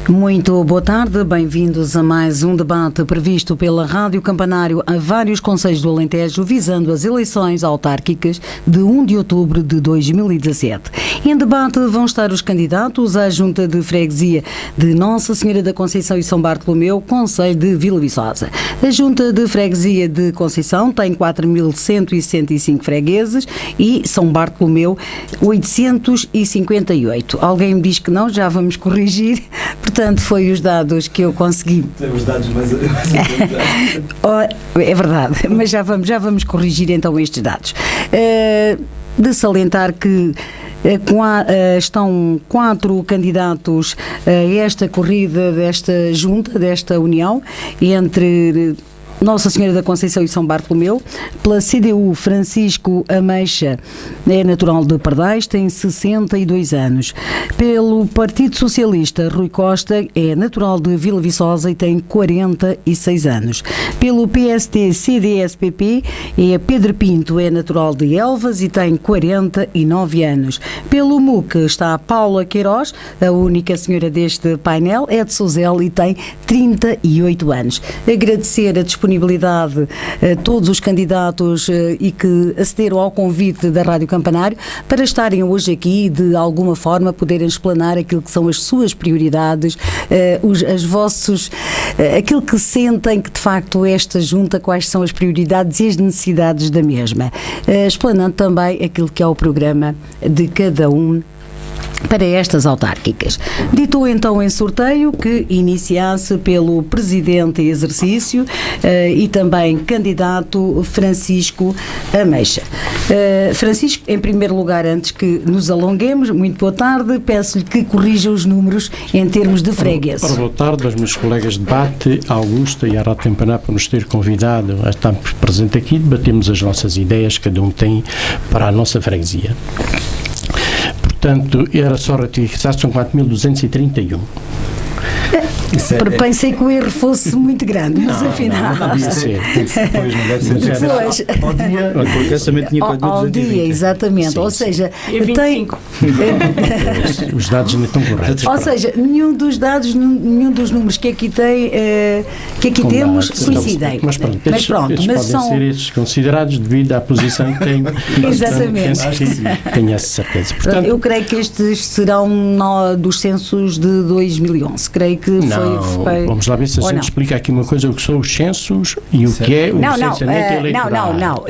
Muito boa tarde, bem-vindos a mais um debate previsto pela Rádio Campanário a vários concelhos do Alentejo, visando as eleições autárquicas de 1 de outubro de 2017. Em debate vão estar os candidatos à Junta de Freguesia de Nossa Senhora da Conceição e São Bartolomeu, concelho de Vila Viçosa. A Junta de Freguesia de Conceição tem 4.165 fregueses e São Bartolomeu 858. Alguém me diz que não, já vamos corrigir. Portanto, foi os dados que eu consegui. Os dados mais é verdade, mas já vamos corrigir então estes dados. De salientar que estão 4 candidatos a esta corrida desta junta, desta união, entre Nossa Senhora da Conceição e São Bartolomeu. Pela CDU, Francisco Ameixa é natural de Pardais, tem 62 anos. Pelo Partido Socialista, Rui Costa é natural de Vila Viçosa e tem 46 anos. Pelo PSD, CDS-PP, é Pedro Pinto, é natural de Elvas e tem 49 anos. Pelo MUC está Paula Queiroz, a única senhora deste painel, é de Sozel e tem 38 anos. Agradecer a disponibilidade a todos os candidatos e que acederam ao convite da Rádio Campanário para estarem hoje aqui e de alguma forma poderem explanar aquilo que são as suas prioridades, aquilo que sentem que de facto esta junta, quais são as prioridades e as necessidades da mesma, explanando também aquilo que é o programa de cada um para estas autárquicas. Ditou então em sorteio que iniciasse pelo presidente em exercício e também candidato Francisco Ameixa. Francisco, em primeiro lugar, antes que nos alonguemos, muito boa tarde, peço-lhe que corrija os números em termos de fregueses. Boa tarde aos meus colegas de debate, à Augusta e à Rádio Campanário por nos ter convidado a estar presente aqui, debatemos as nossas ideias, cada um tem para a nossa freguesia. Portanto, era só ratificar, são 4.231. Pensei que o erro fosse muito grande, mas afinal. Não deve ser. Depois. Ao dia, exatamente. Sim, ou seja, tem. Os dados não estão corretos. Ou seja, nenhum dos dados, nenhum dos números que aqui temos coincidem. Mas pronto, podem ser esses considerados devido à posição que têm. Exatamente. Tenho essa certeza. Portanto, eu creio que estes serão dos censos de 2011. Creio que vamos lá ver se a gente explica aqui uma coisa, o que são os censos e o que é o licenciamento eleitoral. Não.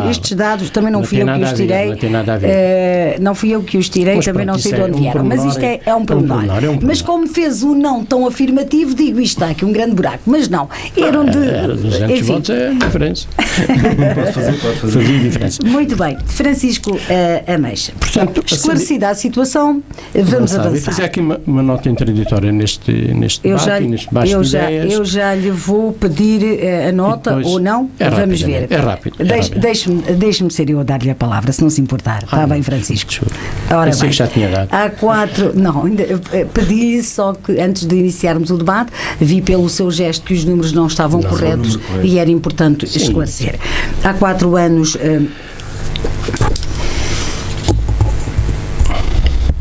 Estes dados também não fui eu que os tirei. Não tem nada a ver. Não fui eu que os tirei, também não sei de onde vieram. Mas isto é um pormenor. Mas como fez um não tão afirmativo, digo isto está aqui um grande buraco. Mas não, eram de... 200 votos é a diferença. Pode fazer diferença. Muito bem. Francisco Ameixa. Portanto, esclarecida a situação, vamos avançar. Vou fazer aqui uma nota introdutória neste debate, neste baixo de ideias. Eu já lhe vou pedir a nota, depois, ou não, vamos ver. É rápido. Deixe-me ser eu a dar-lhe a palavra, se não se importar. Está bem, Francisco? Ora eu sei que já tinha dado. Há 4... Não, pedi só que antes de iniciarmos o debate, vi pelo seu gesto que os números não estavam corretos e era importante esclarecer. Há 4 anos...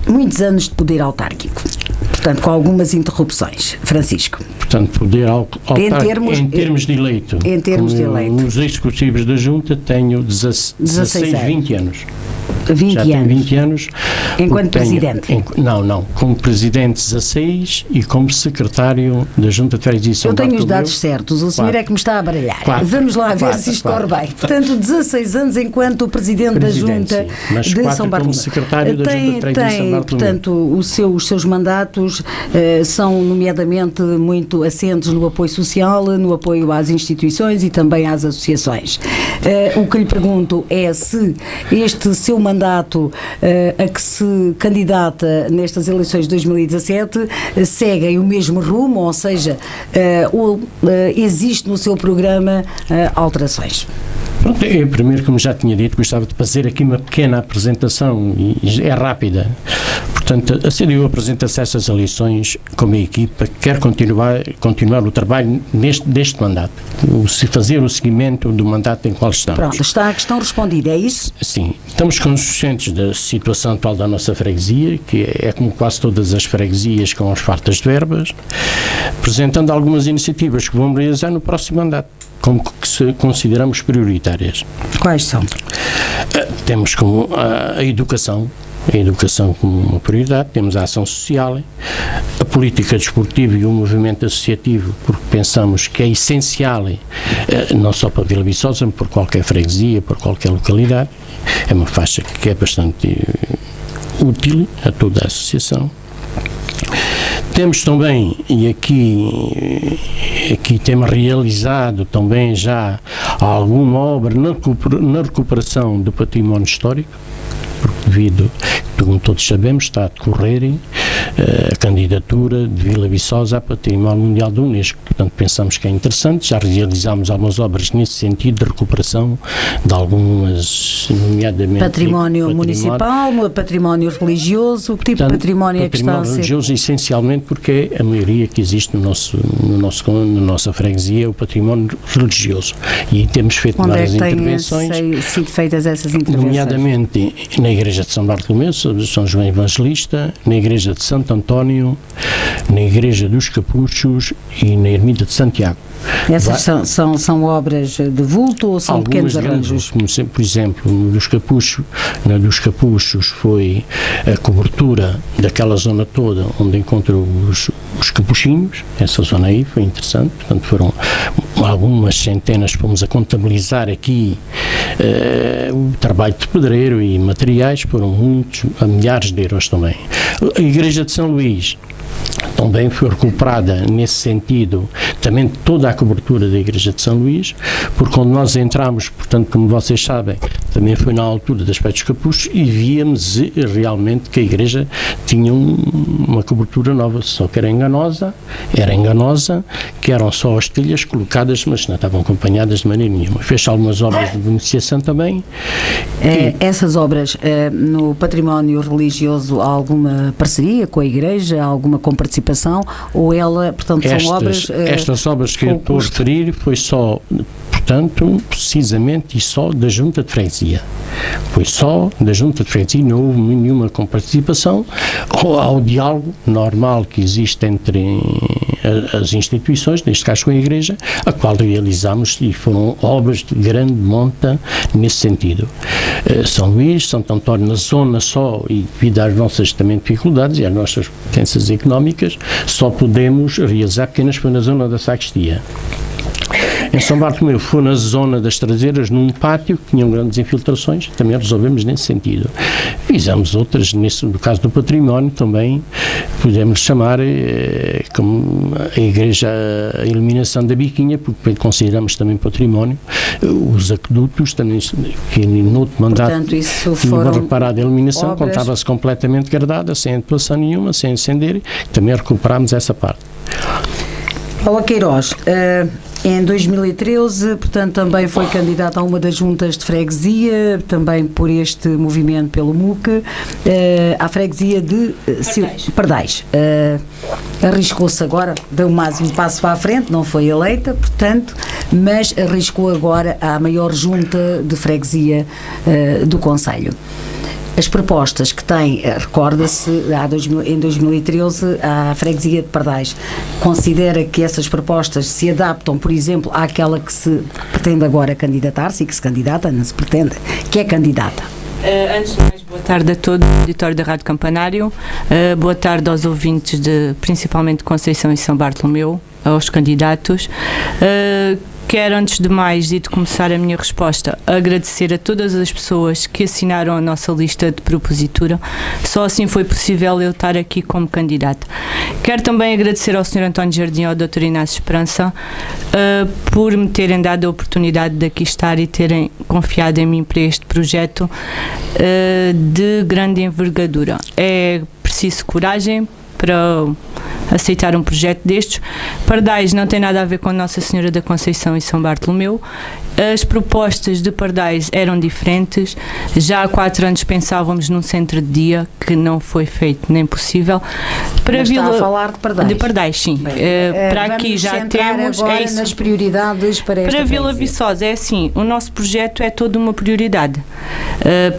muitos anos de poder autárquico. Portanto, com algumas interrupções. Francisco. Portanto, poder autárquico em termos de eleito. Em termos de eleito. Nos executivos da Junta tenho 16, 20 anos. 20 já anos. Tenho 20 anos. Enquanto presidente? Não. Como presidente 16 e como secretário da Junta de Freguesia de São Bartolomeu. Eu tenho os dados certos, o senhor é que me está a baralhar. Vamos lá ver se isto corre bem. Portanto, 16 anos enquanto presidente da Junta de São Bartolomeu. Como secretário da Junta de Freguesia de São Bartolomeu. Portanto, os seus mandatos são nomeadamente muito assentes no apoio social, no apoio às instituições e também às associações. O que lhe pergunto é se este seu mandato a que se candidata nestas eleições de 2017 seguem o mesmo rumo, ou seja, existe no seu programa alterações? Pronto, eu primeiro, como já tinha dito, gostava de fazer aqui uma pequena apresentação e é rápida. Portanto, a CDU apresenta-se a essas eleições como a equipa que quer continuar o trabalho deste mandato, fazer o seguimento do mandato em qual estamos. Pronto, está a questão respondida, é isso? Sim, estamos conscientes da situação atual da nossa freguesia, que é como quase todas as freguesias com as fartas de verbas, apresentando algumas iniciativas que vamos realizar no próximo mandato, como que consideramos prioritárias. Quais são? Temos como a educação como uma prioridade, temos a ação social, a política desportiva e o movimento associativo, porque pensamos que é essencial, não só para Vila Viçosa, mas por qualquer freguesia, por qualquer localidade. É uma faixa que é bastante útil a toda a associação. Temos também, e aqui temos realizado também já alguma obra na recuperação do património histórico, porque devido, como todos sabemos, está a decorrer a candidatura de Vila Viçosa a Património Mundial da Unesco. Portanto, pensamos que é interessante, já realizámos algumas obras nesse sentido de recuperação de algumas, nomeadamente... Património municipal, património religioso, que tipo de património é que está a ser? Património religioso, essencialmente, porque é a maioria que existe na nossa freguesia, o património religioso. E aí temos feito várias intervenções. Onde é que têm sido feitas essas intervenções? Nomeadamente na Igreja de São Bartolomeu, São João Evangelista, na Igreja de Santo António, na Igreja dos Capuchos e na Ermida de Santiago. Essas são obras de vulto ou são pequenos arranjos? Como, por exemplo, na dos Capuchos foi a cobertura daquela zona toda onde encontram os capuchinhos. Essa zona aí foi interessante, portanto foram algumas centenas, fomos a contabilizar aqui o trabalho de pedreiro e materiais, foram muitos, a milhares de euros também. A Igreja de São Luís também foi recuperada nesse sentido, também toda a cobertura da Igreja de São Luís, porque quando nós entramos, portanto, como vocês sabem, também foi na altura das Pés dos Capuchos e víamos realmente que a Igreja tinha uma cobertura nova, só que era enganosa, que eram só as telhas colocadas, mas não estavam acompanhadas de maneira nenhuma. Fez algumas obras de beneficiação também. Essas obras, no património religioso, há alguma parceria com a Igreja, alguma comparticipação, ou ela, portanto, são obras... Estas obras que eu estou a referir foi só, portanto, precisamente e só da Junta de Freguesia. Foi só da Junta de Freguesia, não houve nenhuma comparticipação ao diálogo normal que existe entre as instituições, neste caso com a Igreja, a qual realizámos e foram obras de grande monta nesse sentido. São Luís, Santo António, na zona só, e devido às nossas também dificuldades e às nossas potências económicas, só podemos realizar pequenas, foi na zona da Sacristia. Em São Bartolomeu foi na zona das traseiras, num pátio que tinham grandes infiltrações, também resolvemos nesse sentido. Fizemos outras, no caso do património também, podemos chamar como a Igreja, a iluminação da Biquinha, porque consideramos também património, os aquedutos, também, que no outro mandato, portanto, isso foram reparada a iluminação, obras... contava-se completamente degradada, sem atuação nenhuma, sem acender, também recuperámos essa parte. Paula Queiroz, em 2013, portanto, também foi candidato a uma das juntas de freguesia, também por este movimento pelo MUC, à freguesia de Pardais. Arriscou-se agora, deu mais um passo à frente, não foi eleita, portanto, mas arriscou agora à maior junta de freguesia do concelho. As propostas que tem, recorda-se, em 2013, a freguesia de Pardais, considera que essas propostas se adaptam, por exemplo, àquela que se pretende agora candidatar-se e que se candidata, não se pretende, que é candidata. Antes de mais, boa tarde a todo o auditório da Rádio Campanário, boa tarde aos ouvintes principalmente de Conceição e São Bartolomeu, aos candidatos. Quero, antes de mais e de começar a minha resposta, agradecer a todas as pessoas que assinaram a nossa lista de propositura. Só assim foi possível eu estar aqui como candidata. Quero também agradecer ao Sr. António Jardim e ao Dr. Inácio Esperança por me terem dado a oportunidade de aqui estar e terem confiado em mim para este projeto de grande envergadura. É preciso coragem para aceitar um projeto destes. Pardais não tem nada a ver com Nossa Senhora da Conceição e São Bartolomeu. As propostas de Pardais eram diferentes. Já há 4 anos pensávamos num centro de dia, que não foi feito nem possível. Para mas está a falar de Pardais? De Pardais, sim. Bem, para aqui já temos... Agora nas prioridades para esta Para Vila Viçosa, é assim, o nosso projeto é toda uma prioridade.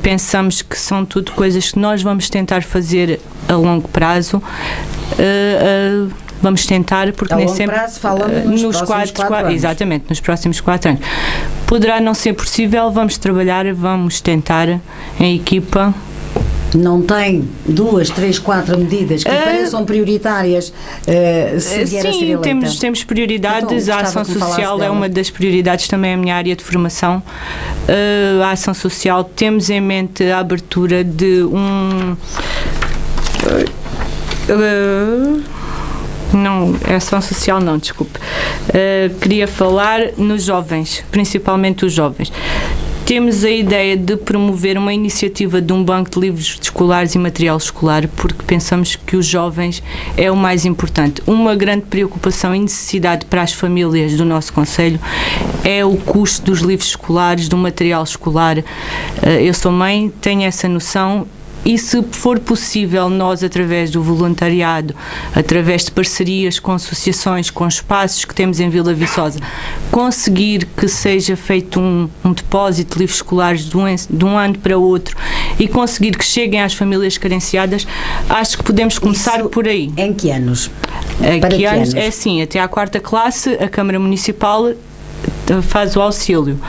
Pensamos que são tudo coisas que nós vamos tentar fazer a longo prazo. Vamos tentar, porque nem sempre... prazo, falamos nos próximos 4 anos. Exatamente, nos próximos 4 anos. Poderá não ser possível, vamos trabalhar, vamos tentar em equipa. Não tem 2, 3, 4 medidas que pareçam prioritárias se vier a ser eleita? Sim, temos prioridades. Então, a ação social é uma das prioridades, também é a minha área de formação. A ação social, temos em mente a abertura de não, é ação social não, desculpe. Queria falar nos jovens, principalmente os jovens. Temos a ideia de promover uma iniciativa de um banco de livros escolares e material escolar, porque pensamos que os jovens é o mais importante. Uma grande preocupação e necessidade para as famílias do nosso concelho é o custo dos livros escolares, do material escolar. Eu sou mãe, tenho essa noção. E se for possível, nós, através do voluntariado, através de parcerias com associações, com espaços que temos em Vila Viçosa, conseguir que seja feito um depósito de livros escolares de um ano para outro e conseguir que cheguem às famílias carenciadas, acho que podemos começar por aí. Em que anos? Para que anos? É assim, até à 4ª classe, a Câmara Municipal faz o auxílio.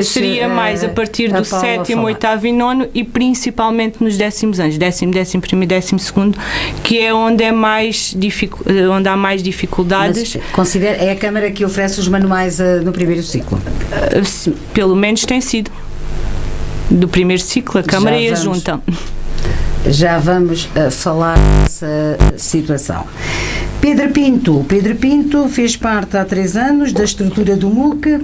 Seria mais a partir do 7º, 8º e 9º e principalmente nos 10º anos, 10º, 11º e 12º, que é onde há mais dificuldades. Mas considera, é a Câmara que oferece os manuais no primeiro ciclo? Pelo menos tem sido. Do primeiro ciclo, a Câmara e a Junta. Já vamos falar dessa situação. Pedro Pinto fez parte há 3 anos da estrutura do MUC,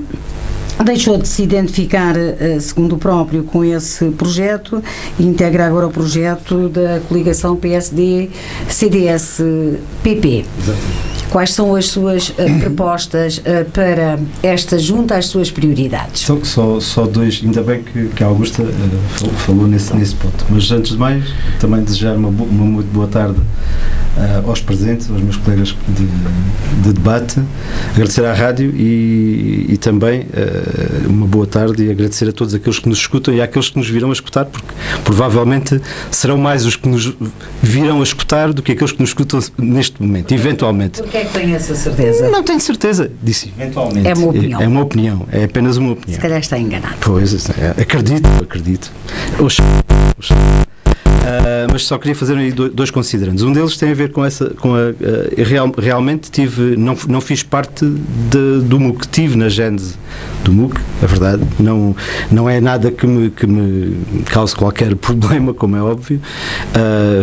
deixou de se identificar, segundo o próprio, com esse projeto e integra agora o projeto da coligação PSD-CDS-PP. Quais são as suas propostas para esta junta, as suas prioridades? Só 2, ainda bem que a Augusta falou nesse ponto, mas antes de mais também desejar uma muito boa tarde aos presentes, aos meus colegas de debate, agradecer à rádio e também uma boa tarde e agradecer a todos aqueles que nos escutam e àqueles que nos virão a escutar, porque provavelmente serão mais os que nos virão a escutar do que aqueles que nos escutam neste momento, eventualmente. Porquê é que tem essa certeza? Não tenho certeza, disse eventualmente. É uma opinião. É uma opinião, é apenas uma opinião. Se calhar está enganado. Pois, acredito. Mas só queria fazer aí 2 considerandos. Um deles tem a ver realmente não fiz parte do MUC, tive na gênese do MUC, é verdade, não é nada que me cause qualquer problema, como é óbvio,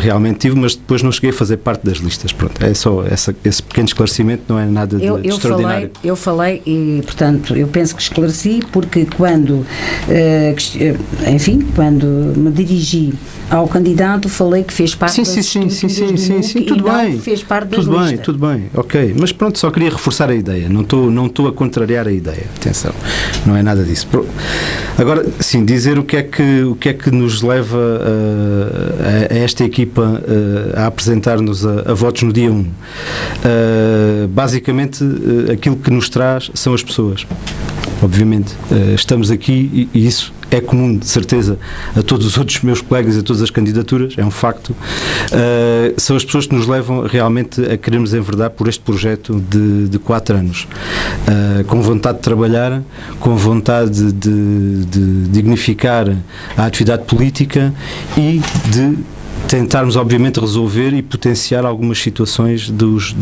realmente tive, mas depois não cheguei a fazer parte das listas, pronto, é só esse pequeno esclarecimento, não é nada de extraordinário. Eu falei e, portanto, eu penso que esclareci, porque quando me dirigi ao candidato, falei que fez parte das estruturas do MUC e não fez parte das listas. Tudo bem, ok, mas pronto, só queria reforçar a ideia, não estou a contrariar a ideia, atenção, não é nada disso. Agora, sim, dizer o que é que nos leva a esta equipa a apresentar-nos a votos no dia 1. Basicamente, aquilo que nos traz são as pessoas. Obviamente, estamos aqui e isso é comum, de certeza, a todos os outros meus colegas e a todas as candidaturas, é um facto. São as pessoas que nos levam realmente a querermos enverdar por este projeto de 4 anos. Com vontade de trabalhar, com vontade de dignificar a atividade política e de tentarmos, obviamente, resolver e potenciar algumas situações dos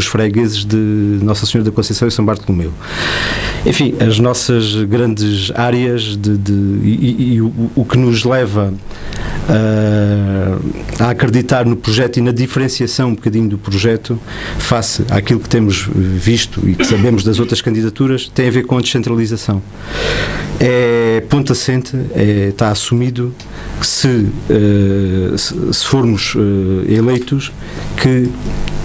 fregueses de Nossa Senhora da Conceição e São Bartolomeu. Enfim, as nossas grandes áreas e o que nos leva a acreditar no projeto e na diferenciação um bocadinho do projeto face àquilo que temos visto e que sabemos das outras candidaturas, tem a ver com a descentralização. É ponto assente, está assumido que se formos eleitos, que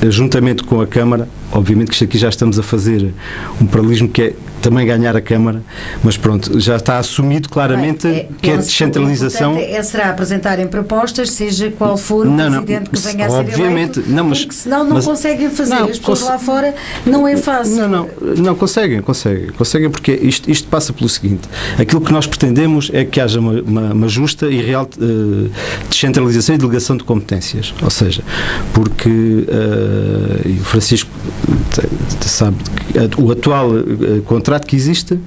juntamente com a Câmara, obviamente que isto aqui já estamos a fazer um paralelismo que é também ganhar a Câmara, mas pronto, já está assumido claramente que a descentralização... será apresentarem propostas, seja qual for o presidente que venha a ser obviamente, eleito, porque senão não conseguem fazer. As pessoas lá fora não é fácil. Não conseguem porque isto passa pelo seguinte: aquilo que nós pretendemos é que haja uma justa e real descentralização e delegação de competências, ou seja, porque e o Francisco sabe que o atual contrato que existe,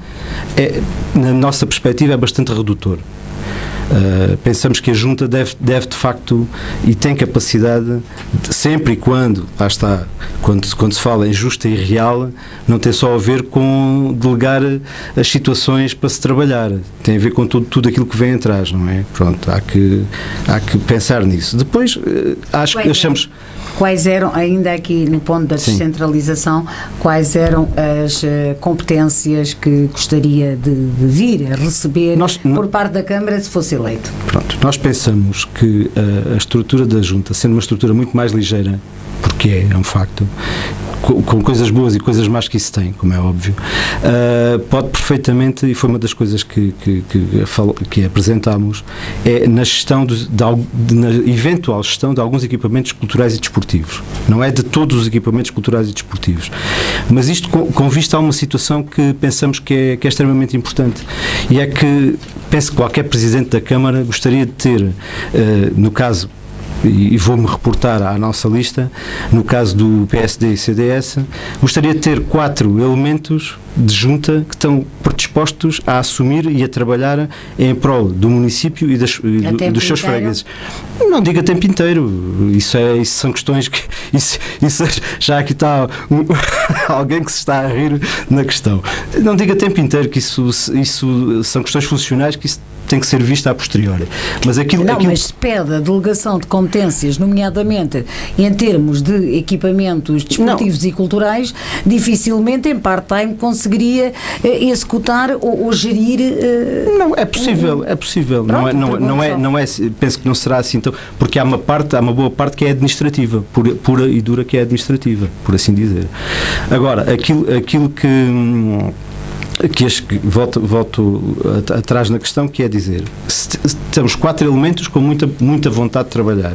na nossa perspectiva, é bastante redutor. Pensamos que a Junta deve de facto, e tem capacidade, sempre e quando, lá está, quando se fala em justa e real, não tem só a ver com delegar as situações para se trabalhar, tem a ver com tudo aquilo que vem atrás, não é? Pronto, há que pensar nisso. Depois, achamos... Quais eram, ainda aqui no ponto da descentralização, quais eram as competências que gostaria de vir a receber por parte da Câmara se fosse eleito? Pronto, nós pensamos que a estrutura da Junta, sendo uma estrutura muito mais ligeira, porque é um facto, com coisas boas e coisas más que isso tem, como é óbvio, pode perfeitamente, e foi uma das coisas que apresentámos, é na gestão na eventual gestão de alguns equipamentos culturais e desportivos. Não é de todos os equipamentos culturais e desportivos, mas isto com vista a uma situação que pensamos que é extremamente importante, e é que penso que qualquer Presidente da Câmara gostaria de ter, no caso, e vou-me reportar à nossa lista, no caso do PSD e CDS, gostaria de ter 4 elementos de junta que estão predispostos a assumir e a trabalhar em prol do município e dos seus fregueses. Não diga tempo inteiro, isso são questões que isso já aqui está alguém que se está a rir na questão. Não diga tempo inteiro, que isso são questões funcionais, que isso tem que ser vista a posteriori. Mas mas se pede a delegação de competências, nomeadamente em termos de equipamentos desportivos e culturais, dificilmente em part-time conseguiria executar ou gerir. Não, é possível. Pronto, não é, penso que não será assim, então, porque há uma boa parte que é administrativa, pura e dura, que é administrativa, por assim dizer. Agora, aquilo que volto atrás na questão, que é dizer, temos 4 elementos com muita vontade de trabalhar.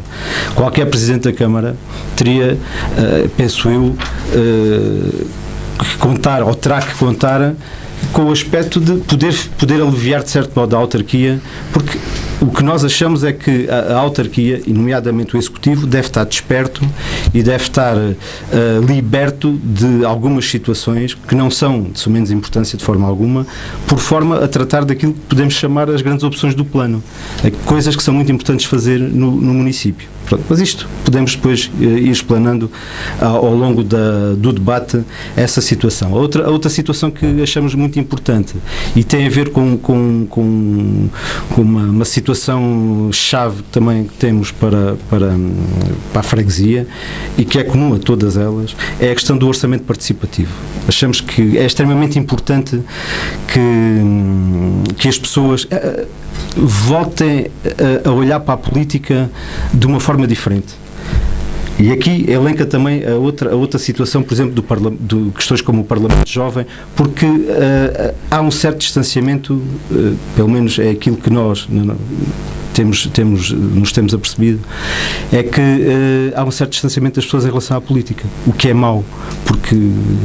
Qualquer Presidente da Câmara teria, penso eu, que contar, ou terá que contar, com o aspecto de poder aliviar de certo modo a autarquia, porque o que nós achamos é que a autarquia, e nomeadamente o Executivo, deve estar desperto e deve estar liberto de algumas situações que não são de menos importância de forma alguma, por forma a tratar daquilo que podemos chamar as grandes opções do plano, coisas que são muito importantes fazer no município. Pronto, mas isto podemos depois ir explanando ao longo do debate essa situação. A outra situação que achamos muito importante e tem a ver com uma situação chave também que temos para a freguesia e que é comum a todas elas, é a questão do orçamento participativo. Achamos que é extremamente importante que as pessoas voltem a olhar para a política de uma forma diferente. E aqui elenca também a outra situação, por exemplo, de questões como o Parlamento Jovem, porque há um certo distanciamento, pelo menos é aquilo que nós nos temos apercebido, é que há um certo distanciamento das pessoas em relação à política, o que é mau, porque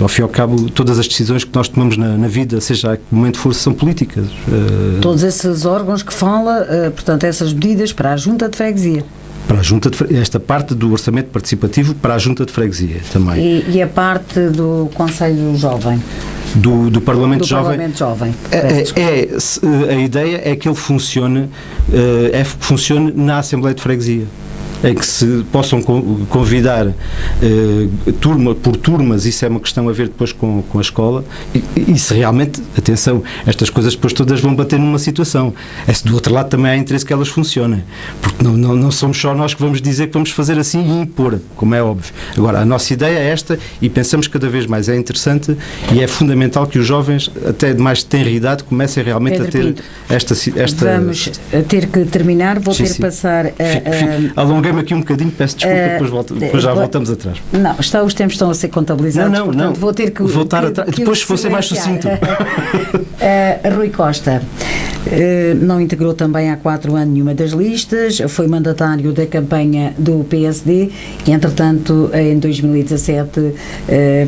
ao fim e ao cabo todas as decisões que nós tomamos na vida, seja a que momento for, são políticas. Todos esses órgãos que fala, portanto, essas medidas para a Junta de Freguesia. Para a Junta esta parte do orçamento participativo para a Junta de Freguesia também. E a parte do Conselho Jovem? Do Parlamento Jovem. Parlamento Jovem. A ideia é que ele funcione na Assembleia de Freguesia. em que se possam convidar turma por turmas, isso é uma questão a ver depois com a escola, e se realmente, atenção, estas coisas depois todas vão bater numa situação, é se do outro lado também há interesse que elas funcionem, porque não somos só nós que vamos dizer que vamos fazer assim e impor, como é óbvio. Agora, a nossa ideia é esta, e pensamos cada vez mais, é interessante e é fundamental que os jovens, até de mais tenra idade, comecem realmente Pedro a ter Pinto, esta... Vamos ter que terminar, vou ter que passar alonguei-me aqui um bocadinho, peço desculpa, depois já voltamos atrás. Não, os tempos estão a ser contabilizados, portanto vou ter que voltar atrás, depois vou ser mais sucinto. Rui Costa não integrou também há 4 anos nenhuma das listas, foi mandatário da campanha do PSD e, entretanto, em 2017,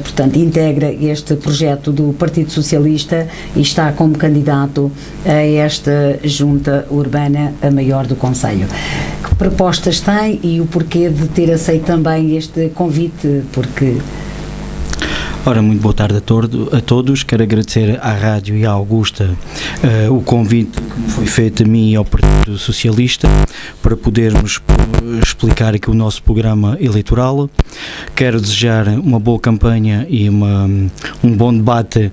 portanto, integra este projeto do Partido Socialista e está como candidato a esta junta urbana, a maior do concelho. Que propostas tem e o porquê de ter aceito também este convite? Porque... Ora, muito boa tarde a todos. Quero agradecer à Rádio e à Augusta o convite que me foi feito a mim e ao Partido Socialista para podermos explicar aqui o nosso programa eleitoral. Quero desejar uma boa campanha e um bom debate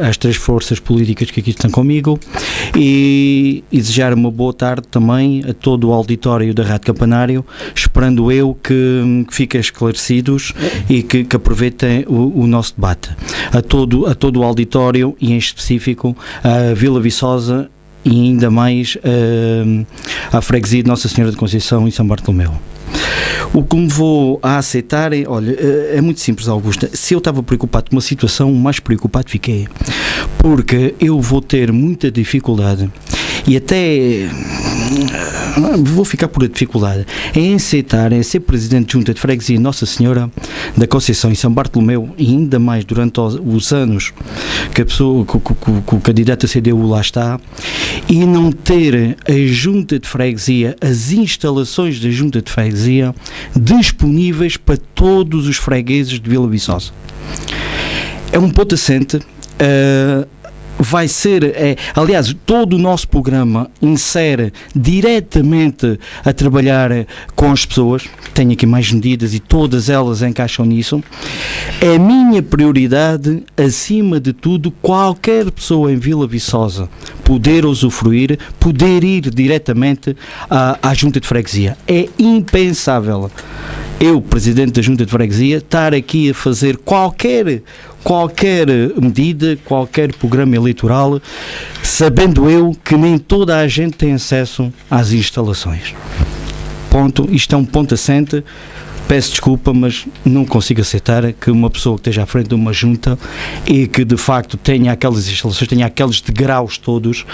às três forças políticas que aqui estão comigo e desejar uma boa tarde também a todo o auditório da Rádio Campanário, esperando eu que fiquem esclarecidos e que aproveitem o nosso debate. A todo o auditório e em específico a Vila Viçosa e ainda mais a freguesia de Nossa Senhora de Conceição e São Bartolomeu. O que me vou a aceitar é muito simples, Augusta. Se eu estava preocupado com uma situação, mais preocupado fiquei, porque eu vou ter muita dificuldade e até vou ficar por a dificuldade em aceitar, em ser presidente de junta de freguesia Nossa Senhora da Conceição e São Bartolomeu, e ainda mais durante os anos que a pessoa, que o candidato a CDU lá está, e não ter a junta de freguesia, as instalações da junta de freguesia disponíveis para todos os fregueses de Vila Viçosa. É um ponto assente. Vai ser, aliás, todo o nosso programa insere diretamente a trabalhar com as pessoas. Tenho aqui mais medidas e todas elas encaixam nisso. É a minha prioridade, acima de tudo, qualquer pessoa em Vila Viçosa poder usufruir, poder ir diretamente à junta de freguesia. É impensável eu, presidente da junta de freguesia, estar aqui a fazer qualquer medida, qualquer programa eleitoral, sabendo eu que nem toda a gente tem acesso às instalações. Ponto. Isto é um ponto assente. Peço desculpa, mas não consigo aceitar que uma pessoa que esteja à frente de uma junta e que de facto tenha aquelas instalações, tenha aqueles degraus todos,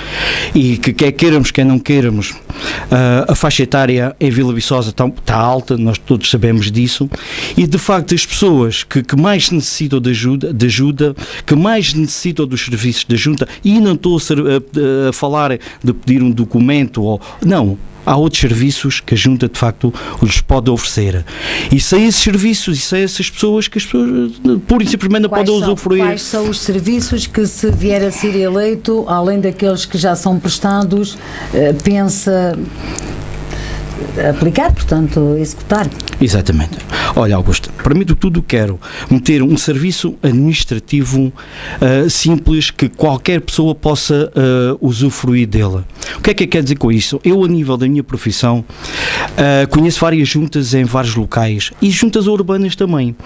e que quer queiramos, quer não queiramos, a faixa etária em Vila Viçosa está alta, nós todos sabemos disso, e de facto as pessoas que mais necessitam de ajuda, que mais necessitam dos serviços da junta, e não estou a falar de pedir um documento, não. Há outros serviços que a junta de facto lhes pode oferecer, e são esses serviços e são essas pessoas que as pessoas pura e simplesmente não podem usufruir. Quais são os serviços que, se vier a ser eleito, além daqueles que já são prestados, pensa aplicar, portanto executar? Exatamente. Olha, Augusto, para mim de tudo quero meter um serviço administrativo simples, que qualquer pessoa possa usufruir dele. O que é que quer dizer com isso? Eu, a nível da minha profissão, conheço várias juntas em vários locais e juntas urbanas também,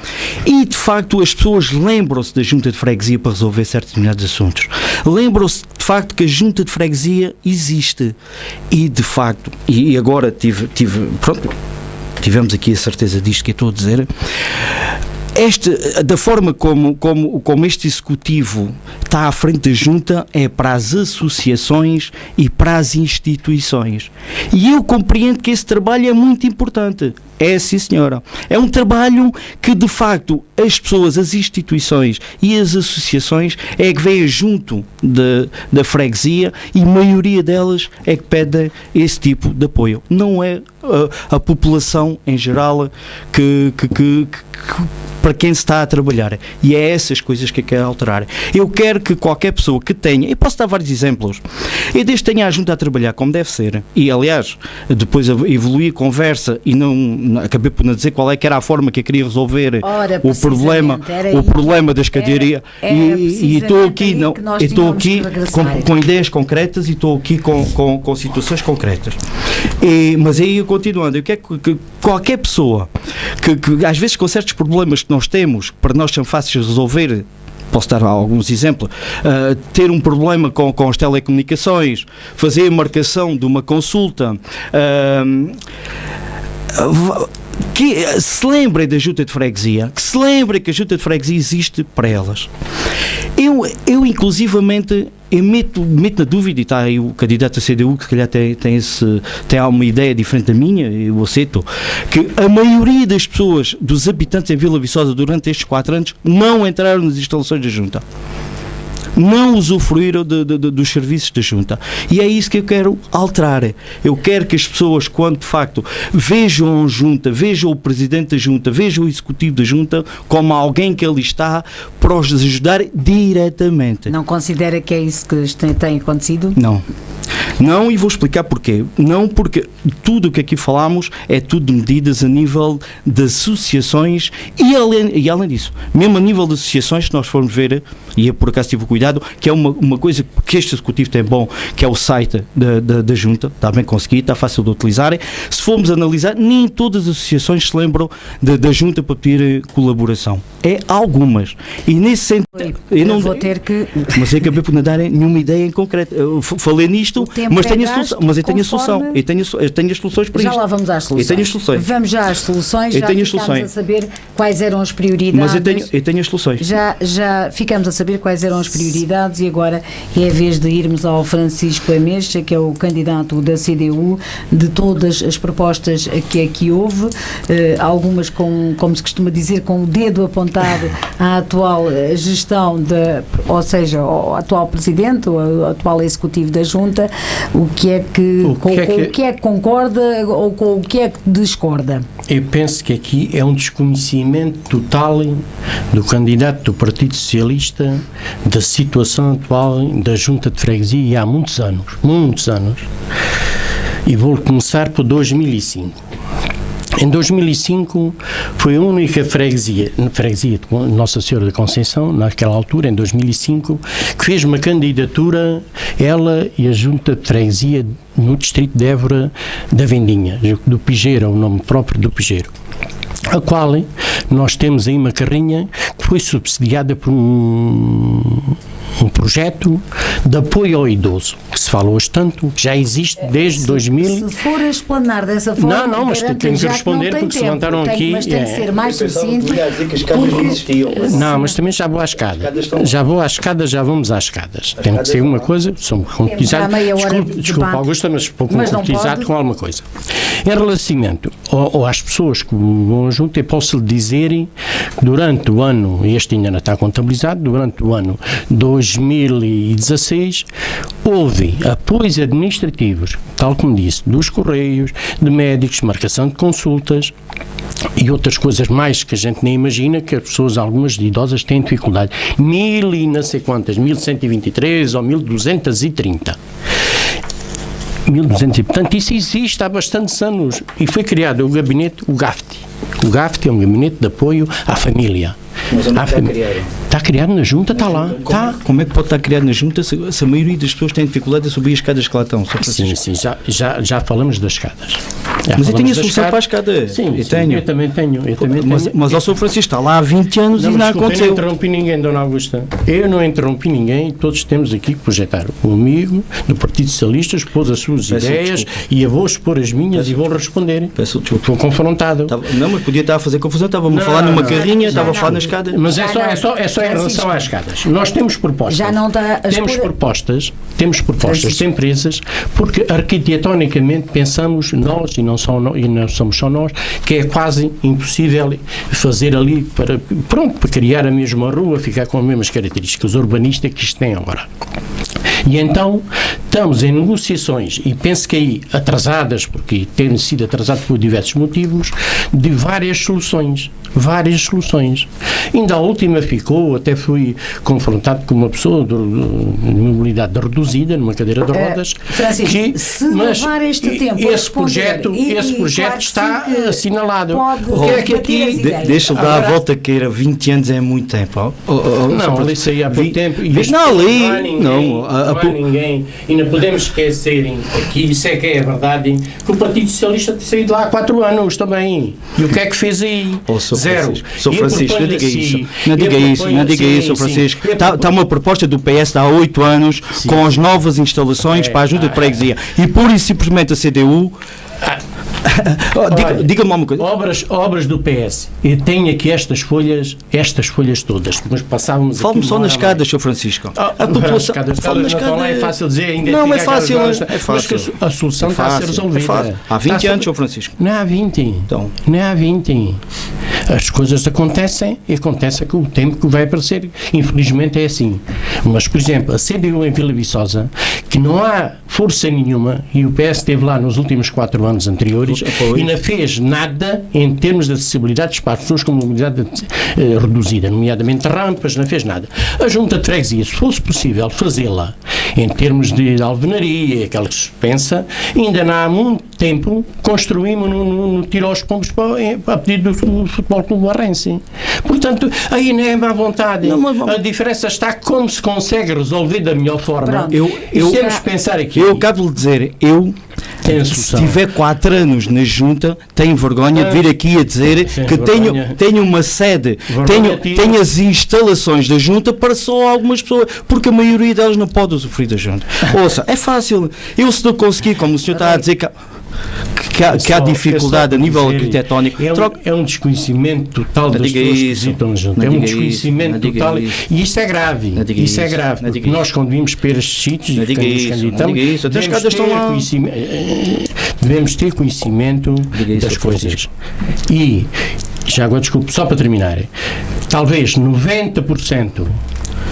e de facto as pessoas lembram-se da junta de freguesia para resolver certos determinados assuntos, lembram-se de facto que a junta de freguesia existe, e de facto, e agora tivemos aqui a certeza disto que eu estou a dizer. Da forma como este executivo está à frente da junta, é para as associações e para as instituições, e eu compreendo que esse trabalho é muito importante. É sim, senhora. É um trabalho que, de facto, as pessoas, as instituições e as associações é que vêm junto da freguesia e a maioria delas é que pedem esse tipo de apoio. Não é a população em geral para quem se está a trabalhar. E é essas coisas que eu quero alterar. Eu quero que qualquer pessoa que tenha, e posso dar vários exemplos, e desde que tenha a junta a trabalhar como deve ser, e aliás, depois evolui a conversa e não acabei por não dizer qual é que era a forma que eu queria resolver o problema da escadaria. E estou aqui, com ideias concretas e estou aqui com situações concretas. Mas aí, continuando, eu quero que qualquer pessoa que às vezes com certos problemas que nós temos, para nós são fáceis de resolver, posso dar alguns exemplos, ter um problema com as telecomunicações, fazer a marcação de uma consulta, que se lembrem da junta de freguesia, que se lembrem que a junta de freguesia existe para elas. Eu inclusivamente, meto na dúvida, e está aí o candidato a CDU que se calhar tem uma ideia diferente da minha, eu aceito, que a maioria das pessoas, dos habitantes em Vila Viçosa durante estes 4 anos, não entraram nas instalações da junta. Não usufruíram dos serviços da junta. E é isso que eu quero alterar. Eu quero que as pessoas, quando de facto vejam a junta, vejam o presidente da junta, vejam o executivo da junta como alguém que ali está para os ajudar diretamente. Não considera que é isso que tem acontecido? Não, e vou explicar porquê. Não, porque tudo o que aqui falamos é tudo de medidas a nível de associações e além disso, mesmo a nível de associações, se nós formos ver, e eu por acaso tive cuidado, que é uma coisa que este executivo tem bom, que é o site da junta, está bem conseguido, está fácil de utilizar. Se formos analisar, nem todas as associações se lembram da junta para pedir colaboração. É algumas. E nesse sentido, mas eu acabei por não dar nenhuma ideia em concreto. Eu falei nisto, mas tenho a solução. Mas eu tenho a solução. Eu tenho as soluções para isto. Já lá vamos às soluções. Eu tenho as soluções. Vamos já às soluções. Já ficámos a saber quais eram as prioridades. Mas eu tenho as soluções. Já ficamos a saber quais eram as prioridades e agora é a vez de irmos ao Francisco Ameixa, que é o candidato da CDU, de todas as propostas que aqui houve, algumas como se costuma dizer, com o dedo apontado à atual gestão, ou seja, ao atual presidente, ou ao atual executivo da junta, o que é que concorda ou com o que é que discorda? Eu penso que aqui é um desconhecimento total do candidato do Partido Socialista da situação atual da junta de freguesia há muitos anos. E vou começar por 2005. Em 2005 foi a única freguesia de Nossa Senhora da Conceição, naquela altura, em 2005, que fez uma candidatura, ela e a junta de freguesia no distrito de Évora da Vendinha, do Pigeiro, o nome próprio do Pigeiro, a qual nós temos aí uma carrinha que foi subsidiada por um projeto de apoio ao idoso, que se fala hoje tanto, que já existe desde 2000. Se for a explanar dessa forma, não, mas tenho que responder porque se levantaram aqui. Mas tem que ser mais sucinto. Não, mas também já vou à escada. Já vamos às escadas. Tem que ser uma coisa, sou concretizado. Desculpa, Augusta, mas pouco concretizado com alguma coisa. Em relacionamento ou às pessoas que vão junto, eu posso lhe dizer que durante o ano, este ainda não está contabilizado, durante o ano 2016, houve apoios administrativos, tal como disse, dos Correios, de médicos, marcação de consultas e outras coisas mais que a gente nem imagina, que as pessoas, algumas idosas, têm dificuldade. 1000 e não sei quantas, 1123 ou 1230. 1200, portanto, isso existe há bastantes anos e foi criado o gabinete, o GAFT. O GAFT é um gabinete de apoio à família. Mas onde está criado? Está criado na junta, está lá. Como é que pode estar criado na junta se a maioria das pessoas tem dificuldade a subir as escadas que lá estão? Sim, já falamos das escadas. Mas eu tenho a solução para a escada. Sim, eu também tenho. Mas o Sr. Francisco está lá há 20 anos e não aconteceu. Eu não interrompi ninguém, Dona Augusta. Eu não interrompi ninguém, todos temos aqui que projetar. O amigo do Partido Socialista expôs as suas ideias e eu vou expor as minhas e vou responder. Peço desculpa. Estou confrontado. Não, mas podia estar a fazer confusão, estávamos a falar numa carrinha, estava a falar na escada. Mas é só Agora, em relação às escadas, nós temos propostas. Já não está a Temos propostas de empresas, porque arquitetonicamente pensamos nós, e não somos só nós, que é quase impossível fazer ali para criar a mesma rua, ficar com as mesmas características urbanísticas que isto tem agora. E então estamos em negociações, e penso que aí atrasadas, porque têm sido atrasadas por diversos motivos, de várias soluções. Ainda a última ficou, até fui confrontado com uma pessoa de mobilidade reduzida, numa cadeira de rodas, Francisco, se levar este tempo esse projeto claro, está assinalado. O que é que aqui... Deixa-lhe dar a volta que era 20 anos é muito tempo. Não, ali saía há pouco tempo. Não há ninguém, e não podemos esquecerem aqui, isso é que é a verdade, que o Partido Socialista tem saído lá há 4 anos também. E o que é que fez aí? Zero. Sou Francisco, não diga isso. Não diga isso, Francisco. Está uma proposta do PS de há 8 anos, sim, com as novas instalações para a junta de freguesia. E pura e simplesmente a CDU... Diga-me uma coisa. Obras do PS. Eu tenho aqui estas folhas todas, mas passávamos. Fale-me só nas escadas, Sr. Francisco. A população. Não é fácil dizer ainda. Não é fácil. Mas a solução está a ser resolvida. Há 20 anos, Sr. Francisco. Não há 20. Então. Não há 20. As coisas acontecem e acontece com o tempo que vai aparecer. Infelizmente é assim. Mas, por exemplo, a CDU em Vila Viçosa, que não há força nenhuma, e o PS esteve lá nos últimos 4 anos anteriores, e não fez nada em termos de acessibilidade para as pessoas com mobilidade reduzida, nomeadamente rampas, não fez nada. A Junta de Freguesia, se fosse possível fazê-la em termos de alvenaria, aquela que se pensa, ainda não há muito tempo construímos no tiro aos pombos a pedido do Futebol Clube Barrense. Portanto, aí não é má vontade. A diferença está como se consegue resolver da melhor forma. Temos que pensar aqui. Eu acabo de dizer, se tiver 4 anos na junta, tenho vergonha de vir aqui a dizer que tenho uma sede, tenho as instalações da junta para só algumas pessoas, porque a maioria delas não pode usufruir da junta. Ouça, é fácil. Eu, se não conseguir, como o senhor está a dizer que há dificuldade a nível arquitetónico. É um desconhecimento total das pessoas que visitam junto. É um desconhecimento total. E isto é grave. Isso é grave. Porque nós, quando vimos para estes sítios e nos candidatamos, devemos ter conhecimento das coisas. E, já agora, desculpe, só para terminar, talvez 90%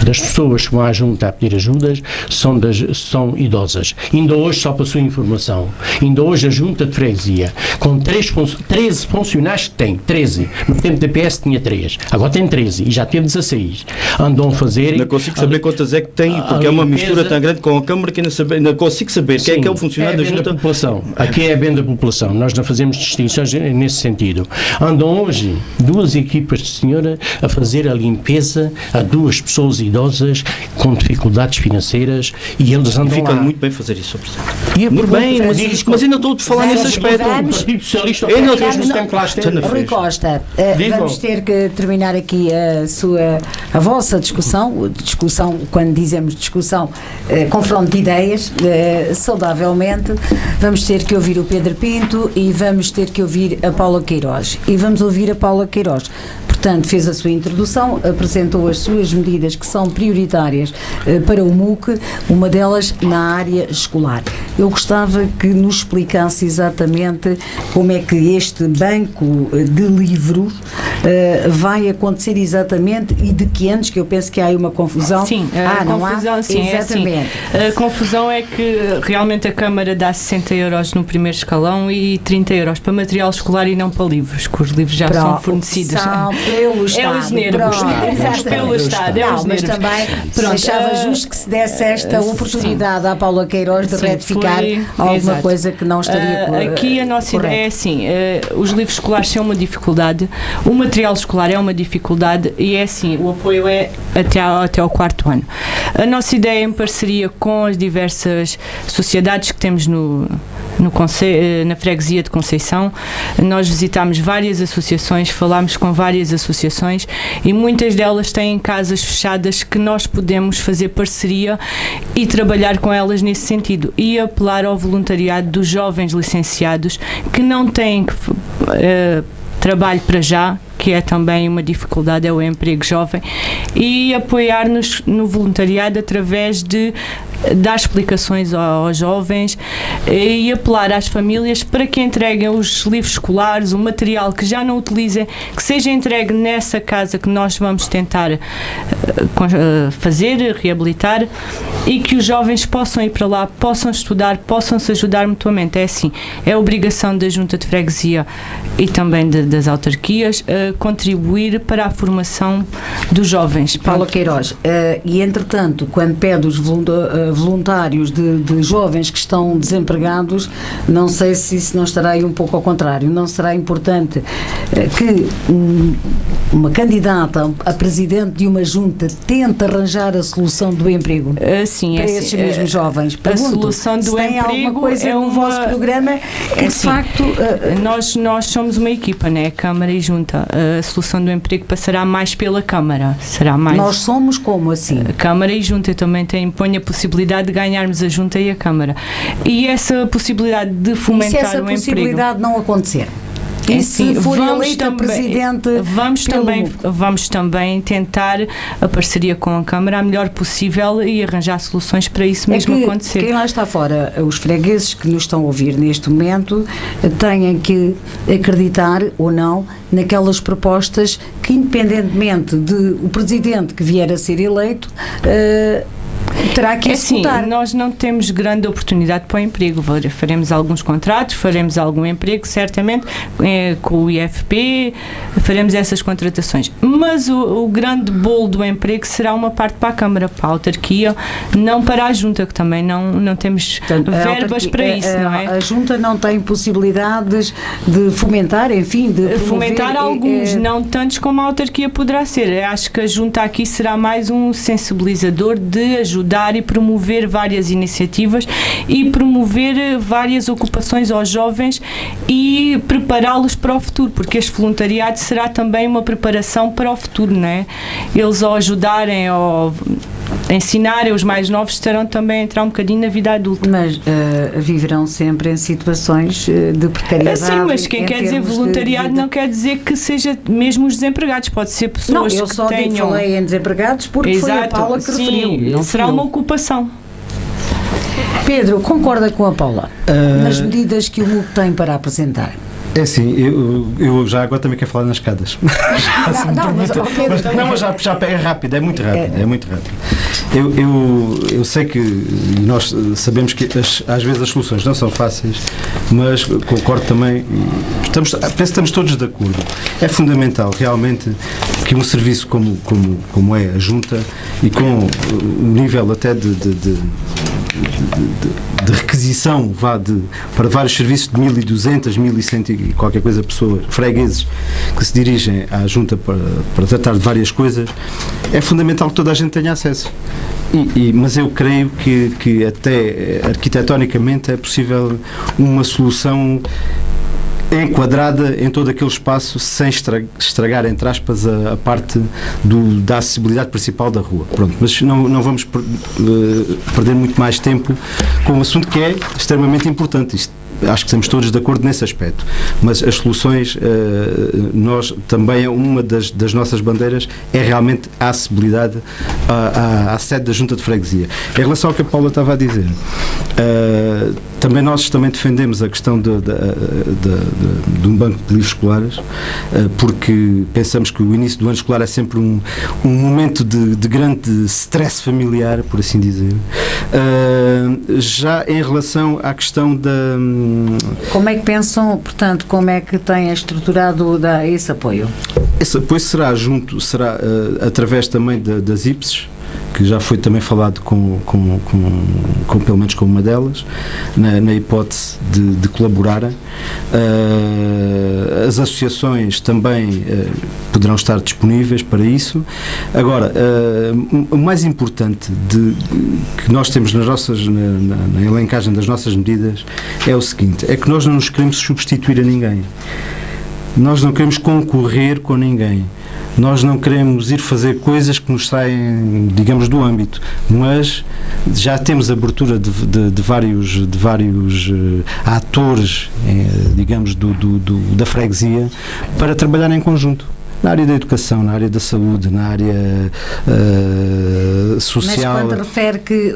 das pessoas que vão à junta a pedir ajudas são idosas. Ainda hoje, só para a sua informação, ainda hoje a junta de freguesia, com 13 funcionários que tem, 13, no tempo da PS tinha 3, agora tem 13 e já teve 16. Andam a fazer... Não consigo saber quantas é que tem, porque é uma mistura tão grande com a Câmara que não consigo saber quem é que é o funcionário da junta. População. Aqui é a bem da população, nós não fazemos distinções nesse sentido. Andam hoje 2 equipas de senhora a fazer a limpeza a 2 pessoas idosas com dificuldades financeiras e eles andam Fica lá. muito bem fazer isso, Sr. Presidente. E muito bem, mas ainda estou a falar nesse aspecto. O Partido Socialista Rui Costa, vamos ter que terminar aqui a vossa discussão, quando dizemos discussão, confronto de ideias, saudavelmente. Vamos ter que ouvir o Pedro Pinto e vamos ter que ouvir a Paula Queiroz. E vamos ouvir a Paula Queiroz. Portanto, fez a sua introdução, apresentou as suas medidas que são prioritárias para o MUC, uma delas na área escolar. Eu gostava que nos explicasse exatamente como é que este banco de livros vai acontecer exatamente e de que anos, que eu penso que há aí uma confusão. Sim, sim, exatamente. A confusão é que realmente a Câmara dá 60 euros no primeiro escalão e 30 euros para material escolar e não para livros, que os livros já são fornecidos. Pelo Estado. É os nervos. Pelo Estado. Mas também achava justo que se desse esta oportunidade à Paula Queiroz de retificar alguma coisa que não estaria aqui a nossa ideia é assim, os livros escolares são uma dificuldade, o material escolar é uma dificuldade e é assim, o apoio é até ao 4º ano. A nossa ideia, em parceria com as diversas sociedades que temos na freguesia de Conceição, nós visitámos várias associações, falámos com várias associações e muitas delas têm casas fechadas que nós podemos fazer parceria e trabalhar com elas nesse sentido e apelar ao voluntariado dos jovens licenciados que não têm trabalho para já, que é também uma dificuldade, é o emprego jovem, e apoiar-nos no voluntariado através de dar explicações aos jovens e apelar às famílias para que entreguem os livros escolares, o material que já não utilizem, que seja entregue nessa casa que nós vamos tentar fazer, reabilitar, e que os jovens possam ir para lá, possam estudar, possam se ajudar mutuamente. É assim, é obrigação da Junta de Freguesia e também das autarquias contribuir para a formação dos jovens. Paula Queiroz, e entretanto, quando pede os voluntários de jovens que estão desempregados, não sei se isso não estará aí um pouco ao contrário, não será importante que uma candidata a presidente de uma junta tente arranjar a solução do emprego sim, para esses mesmos jovens? Pergunto, a solução do emprego coisa no vosso programa que de facto nós somos uma equipa, né? Câmara e Junta. A solução do emprego passará mais pela Câmara. Será mais. Nós somos como assim? A Câmara e Junta. Eu também põe a possibilidade de ganharmos a Junta e a Câmara. E essa possibilidade de fomentar o emprego. E se essa possibilidade não acontecer? E se for eleita presidente, vamos também tentar a parceria com a Câmara a melhor possível e arranjar soluções para isso mesmo acontecer. Quem lá está fora, os fregueses que nos estão a ouvir neste momento, têm que acreditar ou não naquelas propostas que, independentemente de o presidente que vier a ser eleito, terá que executar. Assim, nós não temos grande oportunidade para o emprego. Faremos alguns contratos, faremos algum emprego, certamente, com o IFP, faremos essas contratações. Mas o grande bolo do emprego será uma parte para a Câmara, para a autarquia, não para a Junta, que também não temos verbas para isso, não é? A Junta não tem possibilidades de fomentar, enfim, de fomentar alguns, não tantos como a autarquia poderá ser. Acho que a Junta aqui será mais um sensibilizador de ajudar e promover várias iniciativas e promover várias ocupações aos jovens e prepará-los para o futuro, porque este voluntariado será também uma preparação para o futuro, não é? Eles ao ajudarem, ao ensinarem os mais novos, estarão também a entrar um bocadinho na vida adulta. Mas viverão sempre em situações de precariedade. Sim, mas quem quer dizer voluntariado não quer dizer que seja mesmo os desempregados, pode ser pessoas que tenham... Eu só falei em desempregados porque foi a Paula que referiu. Não será uma ocupação. Pedro, concorda com a Paula nas medidas que o MUC tem para apresentar? É assim, eu já agora também quero falar nas escadas. Mas já pega rápido, é muito rápido. Eu sei que, e nós sabemos que às vezes as soluções não são fáceis, mas concordo também, penso que estamos todos de acordo. É fundamental realmente que um serviço como é a Junta e com o nível até de requisição para vários serviços de 1.200, 1.100 e qualquer coisa pessoas, fregueses que se dirigem à Junta para tratar de várias coisas, é fundamental que toda a gente tenha acesso. Mas eu creio que até arquitetonicamente é possível uma solução enquadrada em todo aquele espaço sem estragar, entre aspas, a parte da acessibilidade principal da rua. Pronto, mas não vamos perder muito mais tempo com um assunto que é extremamente importante. Acho que estamos todos de acordo nesse aspecto, mas as soluções, nós também, uma das nossas bandeiras é realmente a acessibilidade à sede da Junta de Freguesia. Em relação ao que a Paula estava a dizer, nós também defendemos a questão de um banco de livros escolares, porque pensamos que o início do ano escolar é sempre um momento de grande stress familiar, por assim dizer. Já em relação à questão da... Como é que pensam, portanto, como é que têm estruturado esse apoio? Esse apoio será através também das IPSES, que já foi também falado com pelo menos com uma delas, na hipótese de colaborarem. As associações também poderão estar disponíveis para isso. Agora, o mais importante que nós temos na elencagem das nossas medidas é o seguinte, é que nós não nos queremos substituir a ninguém. Nós não queremos concorrer com ninguém. Nós não queremos ir fazer coisas que nos saem, digamos, do âmbito, mas já temos abertura de vários atores, digamos, da freguesia para trabalhar em conjunto. na área da educação, na área da saúde, na área social. Mas quando refere que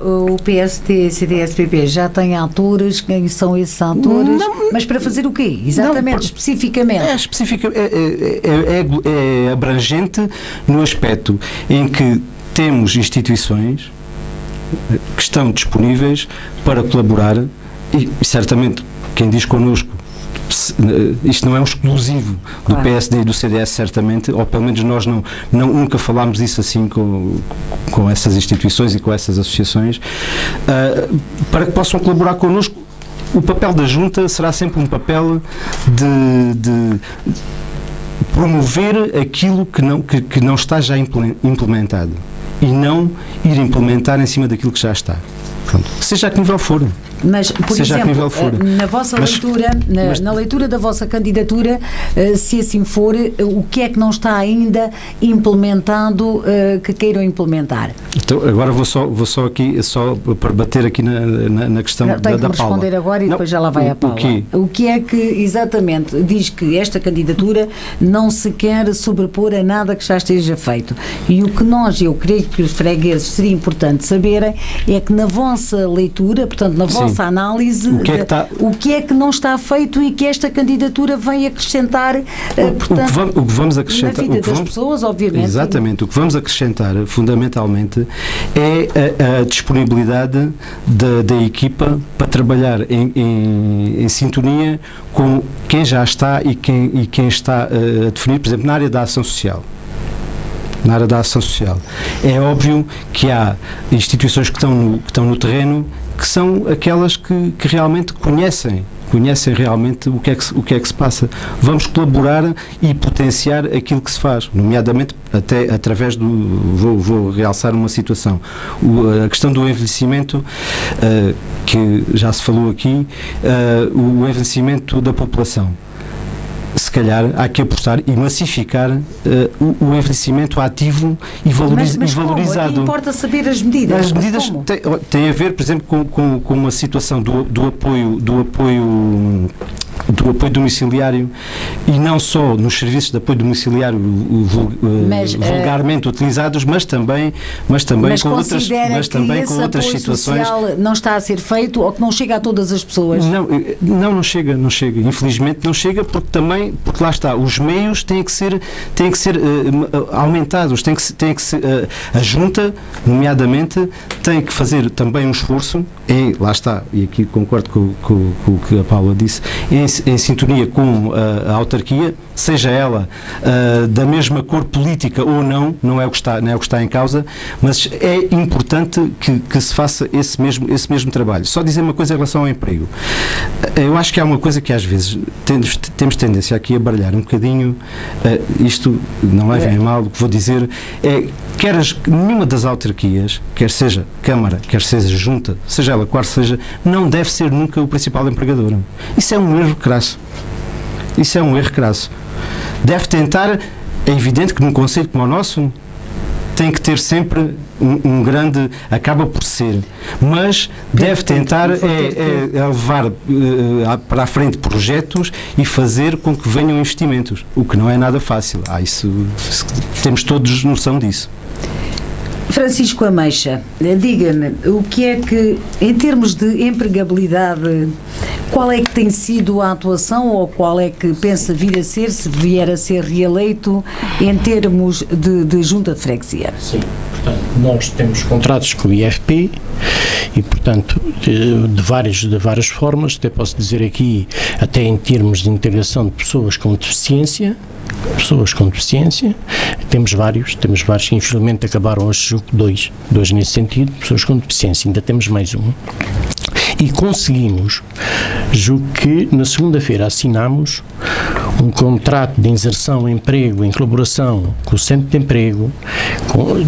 o PST, CDS-PP já tem atores, quem são esses atores? Não, mas para fazer o quê? Exatamente, especificamente? É abrangente no aspecto em que temos instituições que estão disponíveis para colaborar e certamente quem diz connosco isto não é um exclusivo do PSD e do CDS, certamente, ou pelo menos nós nunca falámos isso assim com essas instituições e com essas associações, para que possam colaborar connosco. O papel da Junta será sempre um papel de promover aquilo que não está já implementado e não ir implementar em cima daquilo que já está. Pronto. Seja a que nível for. Mas, por exemplo, na vossa leitura, na leitura da vossa candidatura, se assim for, o que é que não está ainda implementado que queiram implementar? Então, agora vou só aqui, só para bater aqui na questão da Paula. Tenho que responder agora e depois já lá vai a Paula. O que é que, exatamente, diz que esta candidatura não se quer sobrepor a nada que já esteja feito. E o que eu creio que os fregueses seria importante saberem é que na vossa leitura, portanto, na vossa análise, o que é que não está feito e que esta candidatura vem acrescentar, portanto, o que vamos acrescentar, na vida das pessoas, obviamente. Exatamente, o que vamos acrescentar fundamentalmente é a disponibilidade da equipa para trabalhar em sintonia com quem já está e quem está a definir, por exemplo, na área da ação social. Na área da ação social. É óbvio que há instituições que estão no terreno que são aquelas que realmente conhecem realmente o que é que se passa. Vamos colaborar e potenciar aquilo que se faz, nomeadamente até através vou realçar uma situação, a questão do envelhecimento, que já se falou aqui, o envelhecimento da população. Se calhar há que apostar e massificar o envelhecimento ativo e valorizado. Como? Importa saber as medidas. As medidas têm a ver, por exemplo, com uma situação do apoio domiciliário e não só nos serviços de apoio domiciliário vulgarmente utilizados, mas também com outras situações. Não está a ser feito ou que não chega a todas as pessoas? Não chega. Infelizmente não chega porque lá está, os meios têm que ser aumentados, a Junta, nomeadamente, tem que fazer também um esforço, lá está, e aqui concordo com o que a Paula disse, em sintonia com a autarquia, seja ela da mesma cor política ou não é o que está em causa, mas é importante que se faça esse mesmo trabalho. Só dizer uma coisa em relação ao emprego. Eu acho que há uma coisa que às vezes temos tendência aqui a baralhar um bocadinho, isto não levem a mal, o que vou dizer é nenhuma das autarquias, quer seja Câmara, quer seja Junta, seja ela qual seja, não deve ser nunca o principal empregador. Isso é um erro crasso. Deve tentar, é evidente que num conceito como o nosso, tem que ter sempre um grande, acaba por ser, mas deve tentar levar para a frente projetos e fazer com que venham investimentos, o que não é nada fácil. Isso temos todos noção disso. Francisco Ameixa, diga-me, o que é que, em termos de empregabilidade, qual é que tem sido a atuação ou qual é que pensa vir a ser, se vier a ser reeleito, em termos de junta de freguesia? Sim, portanto, nós temos contratos com o IFP e, portanto, de várias formas, até posso dizer aqui, até em termos de integração de pessoas com deficiência, temos vários, infelizmente acabaram hoje dois nesse sentido, pessoas com deficiência, ainda temos mais um. E conseguimos, julgo que na segunda-feira assinámos um contrato de inserção, emprego, em colaboração com o Centro de Emprego,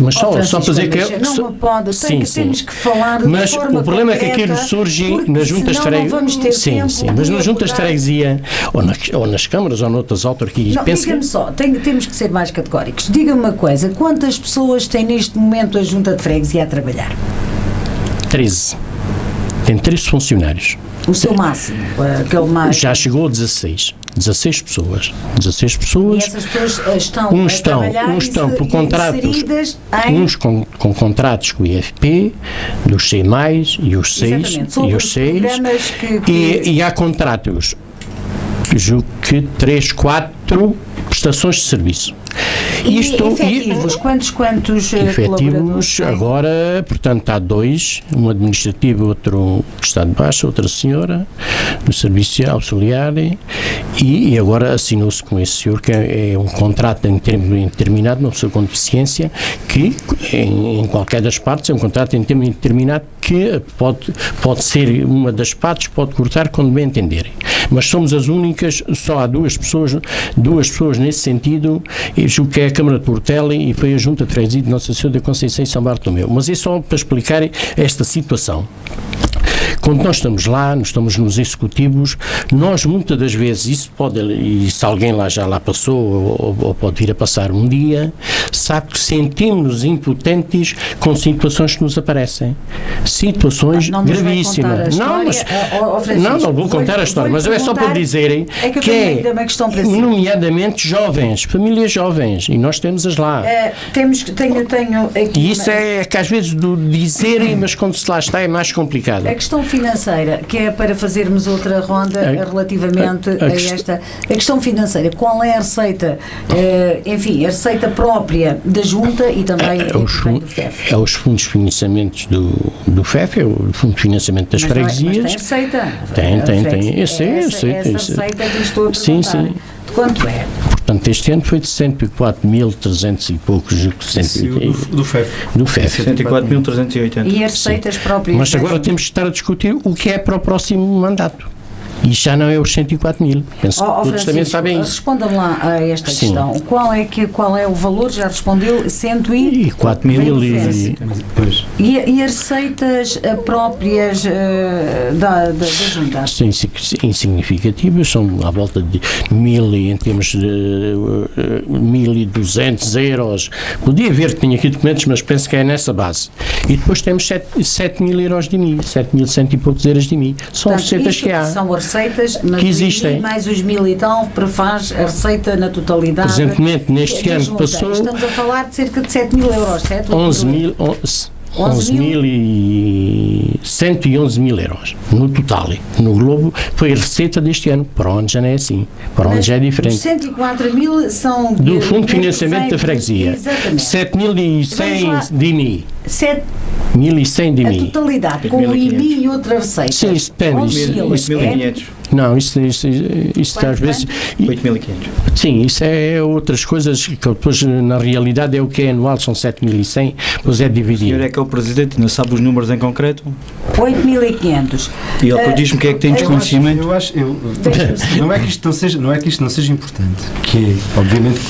mas só para dizer que é... Não pode, temos que falar de mas forma o problema concreta, é que aquilo surge nas juntas de freguesia. Sim, mas nas juntas de freguesia, ou nas câmaras, ou noutras autarquias. Diga-me só, temos que ser mais categóricos. Diga-me uma coisa, quantas pessoas tem neste momento a junta de freguesia a trabalhar? 13. Tem 13 funcionários. O seu máximo? Aquele mais... Já chegou a 16. 16 pessoas. 16 E pessoas. essas pessoas estão Uns a estão, trabalhar uns estão por contratos, inseridas em... uns com contratos com o IFP, dos C+, e os 6, Exatamente, sobre e os os 6, programas que- e há contratos, julgo que 3, 4 prestações de serviço. E efetivos, quantos colaboradores Efetivos, têm? agora, portanto, há 2, um administrativo, outro que está de baixo, outra senhora, do serviço auxiliar, e agora assinou-se com esse senhor, que é um contrato em termo indeterminado, uma pessoa com deficiência, que em qualquer das partes é um contrato em termo indeterminado que pode ser uma das partes, pode cortar quando bem entenderem. Mas somos as únicas, só há duas pessoas nesse sentido, e julgo que é a Câmara de Portela e foi a Junta de Freguesia de Nossa Senhora da Conceição e São Bartolomeu. Mas é só para explicar esta situação. Quando nós estamos lá, nós estamos nos executivos, nós muitas das vezes, isso pode, e se alguém lá já lá passou ou pode vir a passar um dia, sabe que sentimos-nos impotentes com situações que nos aparecem. Situações gravíssimas. Não vou contar a história, mas é só para dizerem que é, nomeadamente jovens, famílias jovens, e nós temos-as lá. Tenho aqui... E isso é que às vezes do dizerem, mas quando se lá está é mais complicado. A questão financeira, que é para fazermos outra ronda relativamente a esta... A questão financeira, qual é a receita, enfim, a receita própria da Junta e também do FEF? É os fundos de financiamentos do FEF, é o Fundo de Financiamento das Freguesias. Mas tem receita? Tem. Essa receita que estou a perguntar. Sim. De quanto é? Portanto, este ano foi de 104.300 e poucos. Do FEF. Do FEF. 104.380. E as receitas próprias? Mas agora temos que estar a discutir o que é para o próximo mandato. E já não é os 104.000. Penso que todos também sabem isso. Responda-me lá a esta questão. Qual é o valor? Já respondeu? 104.000 e as receitas próprias da Junta? Sim, insignificativas, são à volta de 1.000, em termos de 1.200 euros. Podia haver que tinha aqui documentos, mas penso que é nessa base. E depois temos 7.000 euros de mim, 7.100 e poucos euros de mim. São as receitas que há. São as receitas, mas que existem. Mais os 1.000 e tal, prefaz a receita na totalidade. Presentemente, neste ano que passou... Estamos a falar de cerca de 7.000 euros, certo? 111.000 euros no total. No Globo foi a receita deste ano. Para onde já não é assim. Para onde já é diferente. 104.000 são... Do Fundo de Financiamento da Freguesia. Exatamente. 7.100 de IMI. 1.100 de IMI. A totalidade, com o IMI e outra receita. Sim, isso depende. 8.500. Não, isso às vezes... 8.500. Sim, isso é outras coisas que depois, na realidade, é o que é anual, são 7.100, depois é dividido. O senhor é que é o Presidente, não sabe os números em concreto? 8.500. E ele diz-me que é que tem desconhecimento. Não é que isto não seja importante, que é, obviamente,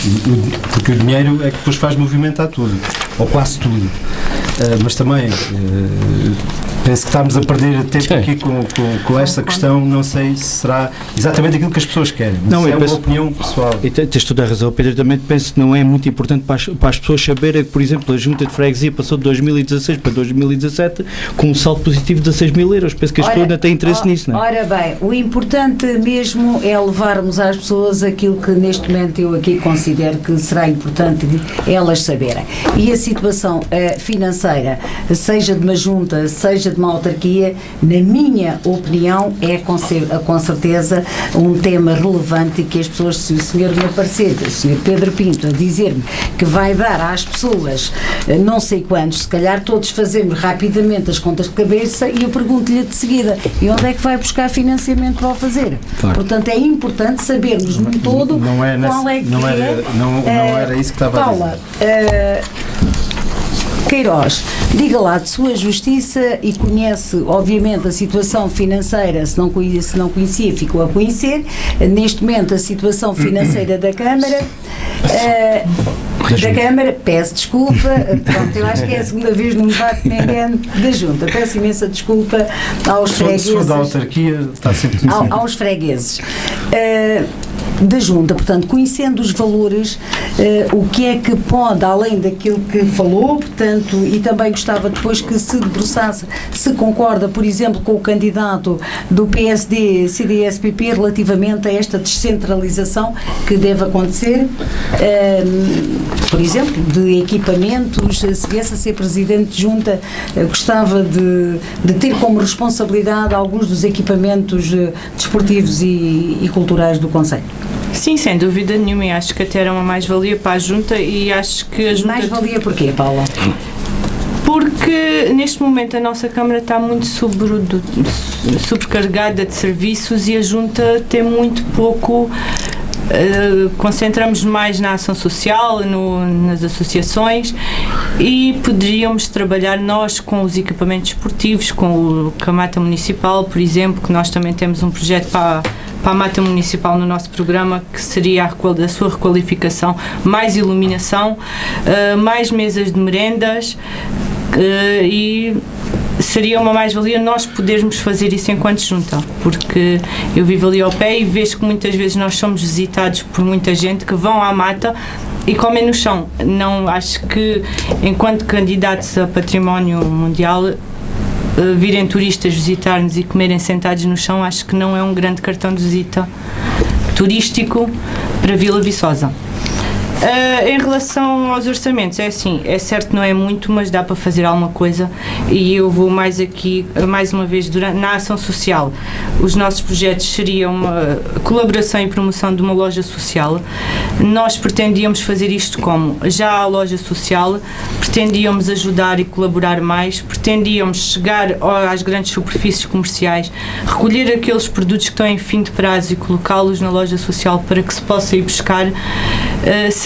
porque o dinheiro é que depois faz movimentar tudo, ou quase tudo. Mas também penso que estamos a perder tempo aqui com esta questão. Não sei se será exatamente aquilo que as pessoas querem, mas não, é uma opinião pessoal. E tens toda a razão, Pedro. Também penso que não é muito importante para as pessoas saberem que, por exemplo, a Junta de Freguesia passou de 2016 para 2017 com um saldo positivo de 6.000 euros. Penso que as pessoas ainda têm interesse nisso, não é? Ora bem, o importante mesmo é levarmos às pessoas aquilo que neste momento eu aqui considero que será importante elas saberem. E a situação financeira, seja de uma junta, seja de uma autarquia, na minha opinião, é com certeza um tema relevante, e que as pessoas, se o senhor me aparecer, o senhor Pedro Pinto, a dizer-me que vai dar às pessoas não sei quantos, se calhar todos fazemos rapidamente as contas de cabeça, e eu pergunto-lhe de seguida, e onde é que vai buscar financiamento para o fazer? Claro. Portanto, é importante sabermos no todo qual é que não era isso que estava Paula, a dizer. Queiroz, diga lá de sua justiça, e conhece obviamente a situação financeira, se não conhecia, ficou a conhecer neste momento a situação financeira da Câmara. Peço desculpa, pronto, eu acho que é a segunda vez num debate que me engano da Junta, peço imensa desculpa aos fregueses. Se for da autarquia, está sempre aos fregueses. da Junta, portanto, conhecendo os valores, o que é que pode, além daquilo que falou, portanto, e também gostava depois que se debruçasse, se concorda, por exemplo, com o candidato do PSD, CDS-PP, relativamente a esta descentralização que deve acontecer, por exemplo, de equipamentos, se viesse a ser Presidente de Junta, gostava de ter como responsabilidade alguns dos equipamentos desportivos e culturais do Conselho. Sim, sem dúvida nenhuma, e acho que até era uma mais-valia para a Junta, e acho que a Junta... Mais-valia porquê, Paula? Porque neste momento a nossa Câmara está muito sobrecarregada de serviços e a Junta tem muito pouco... concentramos mais na ação social, nas associações, e poderíamos trabalhar nós com os equipamentos esportivos, com a Mata Municipal, por exemplo, que nós também temos um projeto para a Mata Municipal no nosso programa, que seria a sua requalificação, mais iluminação, mais mesas de merendas, e seria uma mais-valia nós podermos fazer isso enquanto Junta, porque eu vivo ali ao pé e vejo que muitas vezes nós somos visitados por muita gente que vão à mata e comem no chão. Não, acho que enquanto candidatos a património mundial, virem turistas visitar-nos e comerem sentados no chão, acho que não é um grande cartão de visita turístico para Vila Viçosa. Em relação aos orçamentos, é assim, é certo que não é muito, mas dá para fazer alguma coisa, e eu vou mais uma vez, na ação social. Os nossos projetos seriam uma colaboração e promoção de uma loja social. Nós pretendíamos fazer isto como? Já a loja social, pretendíamos ajudar e colaborar mais, pretendíamos chegar às grandes superfícies comerciais, recolher aqueles produtos que estão em fim de prazo e colocá-los na loja social para que se possa ir buscar.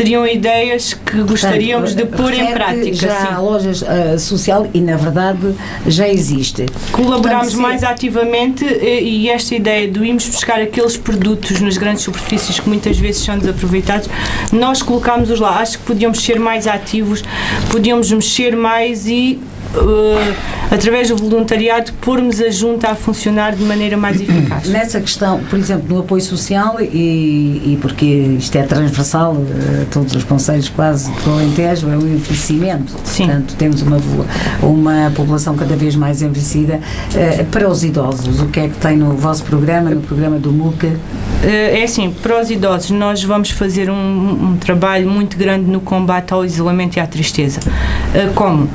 Seriam ideias que gostaríamos de pôr em prática. Já a loja social, e na verdade já existe. Colaboramos mais ativamente, e esta ideia de irmos buscar aqueles produtos nas grandes superfícies que muitas vezes são desaproveitados, nós colocámos-os lá. Acho que podíamos ser mais ativos, podíamos mexer mais e através do voluntariado pormos a Junta a funcionar de maneira mais eficaz. Nessa questão, por exemplo, no apoio social, e porque isto é transversal a todos os concelhos quase do Alentejo, é o envelhecimento. Sim. Portanto, temos uma população cada vez mais envelhecida. Para os idosos, o que é que tem no vosso programa, no programa do MUCA? É assim, para os idosos nós vamos fazer um trabalho muito grande no combate ao isolamento e à tristeza. Como?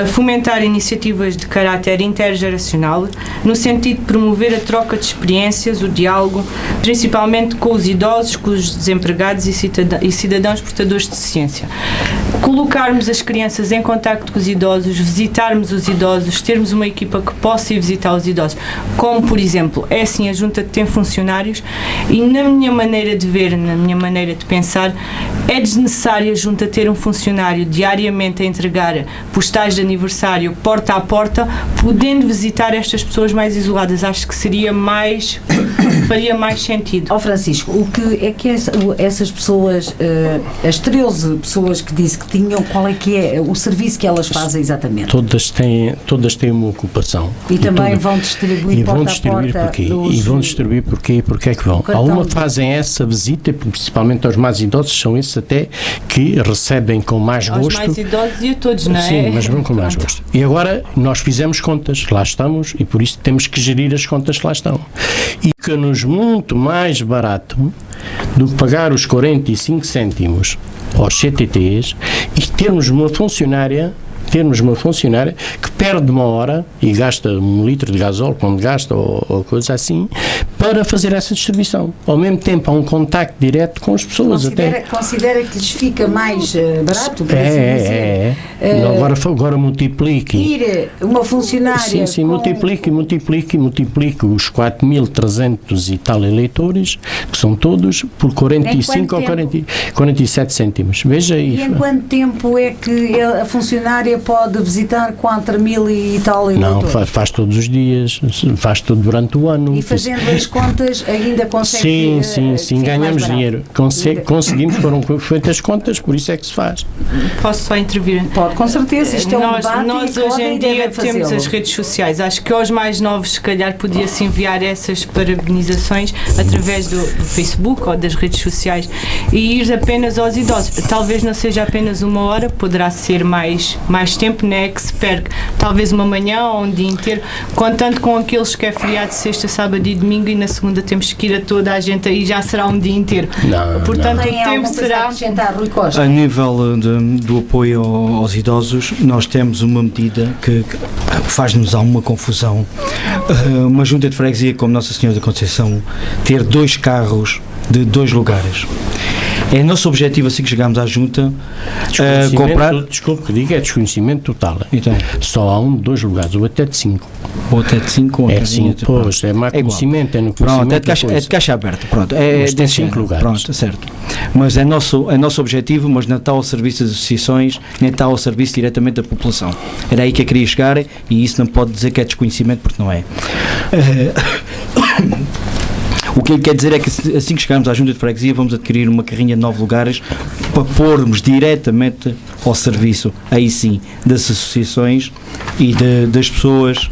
Fomentar iniciativas de caráter intergeracional, no sentido de promover a troca de experiências, o diálogo, principalmente com os idosos, com os desempregados e cidadãos portadores de deficiência. Colocarmos as crianças em contacto com os idosos, visitarmos os idosos, termos uma equipa que possa ir visitar os idosos, como, por exemplo, é assim, a Junta tem funcionários, e na minha maneira de ver, na minha maneira de pensar, é desnecessário a Junta ter um funcionário diariamente a entregar postais de aniversário porta a porta, podendo visitar estas pessoas mais isoladas. Acho que faria mais sentido. Francisco, o que é que essas pessoas, as 13 pessoas que disse que tinham, qual é que é o serviço que elas fazem exatamente? Todas têm uma ocupação. E também vão distribuir porta a porta. E vão distribuir porquê? Porque é que vão? Algumas fazem essa visita, principalmente aos mais idosos, são esses até que recebem com mais gosto. Aos mais idosos e a todos, não é? Sim, mas vão com mais gosto. E agora nós fizemos contas, lá estamos, e por isso temos que gerir as contas que lá estão. E fica-nos muito mais barato do que pagar os 45 cêntimos aos CTTs e termos uma funcionária que perde uma hora e gasta 1 litro de gasóleo, quando gasta, ou coisa assim, para fazer essa distribuição. Ao mesmo tempo, há um contacto direto com as pessoas. Considera que lhes fica mais barato? Agora multiplique. Ir uma funcionária. Sim, multiplique os 4.300 e tal eleitores, que são todos, por 45 ou 47 cêntimos. Veja isso. E em quanto tempo é que a funcionária pode visitar 4.000 e tal eleitores? Não, faz todos os dias, faz tudo durante o ano. E fazendo as contas ainda consegue... Sim, ganhamos dinheiro. Conseguimos, foram feitas contas, por isso é que se faz. Posso só intervir? Pode, com certeza, isto é um debate nós hoje em dia temos as redes sociais. Acho que aos mais novos, se calhar, podia-se enviar essas parabenizações através do Facebook ou das redes sociais e ir apenas aos idosos. Talvez não seja apenas 1 hora, poderá ser mais tempo, né, que se perca. Talvez uma manhã ou um dia inteiro, contando com aqueles que é feriado de sexta, sábado e domingo e na segunda temos que ir a toda a gente aí já será um dia inteiro. Portanto, o tempo será... Rui Costa? A nível do apoio aos idosos, nós temos uma medida que faz-nos alguma confusão. Uma junta de freguesia como Nossa Senhora da Conceição ter 2 carros de 2 lugares. É nosso objetivo, assim que chegarmos à junta, comprar... Desculpe que diga, é desconhecimento total. Então, só há 2 lugares, ou até de 5. Ou até de 5, ou é de 5, pois, é má conhecimento, é no conhecimento. Pronto, é de caixa aberta, pronto. Mas tem 5 lugares. Pronto, certo. Mas é nosso objetivo, mas não está ao serviço das associações, nem está ao serviço diretamente da população. Era aí que eu queria chegar e isso não pode dizer que é desconhecimento, porque não é. O que ele quer dizer é que assim que chegarmos à junta de freguesia vamos adquirir uma carrinha de 9 lugares para pormos diretamente ao serviço, aí sim, das associações e das pessoas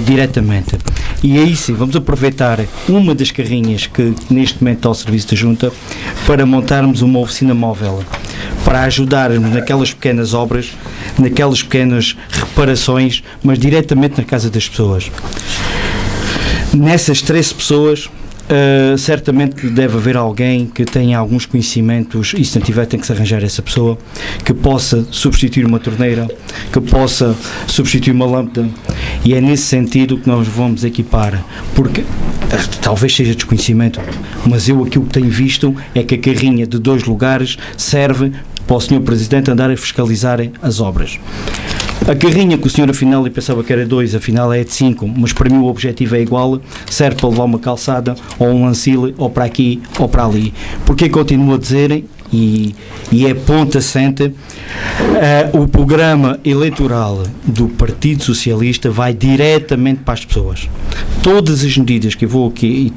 diretamente. E aí sim, vamos aproveitar uma das carrinhas que neste momento está ao serviço da junta para montarmos uma oficina móvel, para ajudarmos naquelas pequenas obras, naquelas pequenas reparações, mas diretamente na casa das pessoas. Nessas 13 pessoas, certamente que deve haver alguém que tenha alguns conhecimentos, e se não tiver tem que se arranjar essa pessoa, que possa substituir uma torneira, que possa substituir uma lâmpada, e é nesse sentido que nós vamos equipar, porque talvez seja desconhecimento, mas eu aquilo que tenho visto é que a carrinha de 2 lugares serve para o Sr. Presidente andar a fiscalizar as obras. A carrinha que o senhor afinal, eu pensava que era 2, afinal é de 5, mas para mim o objetivo é igual, serve para levar uma calçada ou um lancile ou para aqui ou para ali. Porque continuo a dizer, e é ponto assente, o programa eleitoral do Partido Socialista vai diretamente para as pessoas. Todas as medidas que eu vou aqui,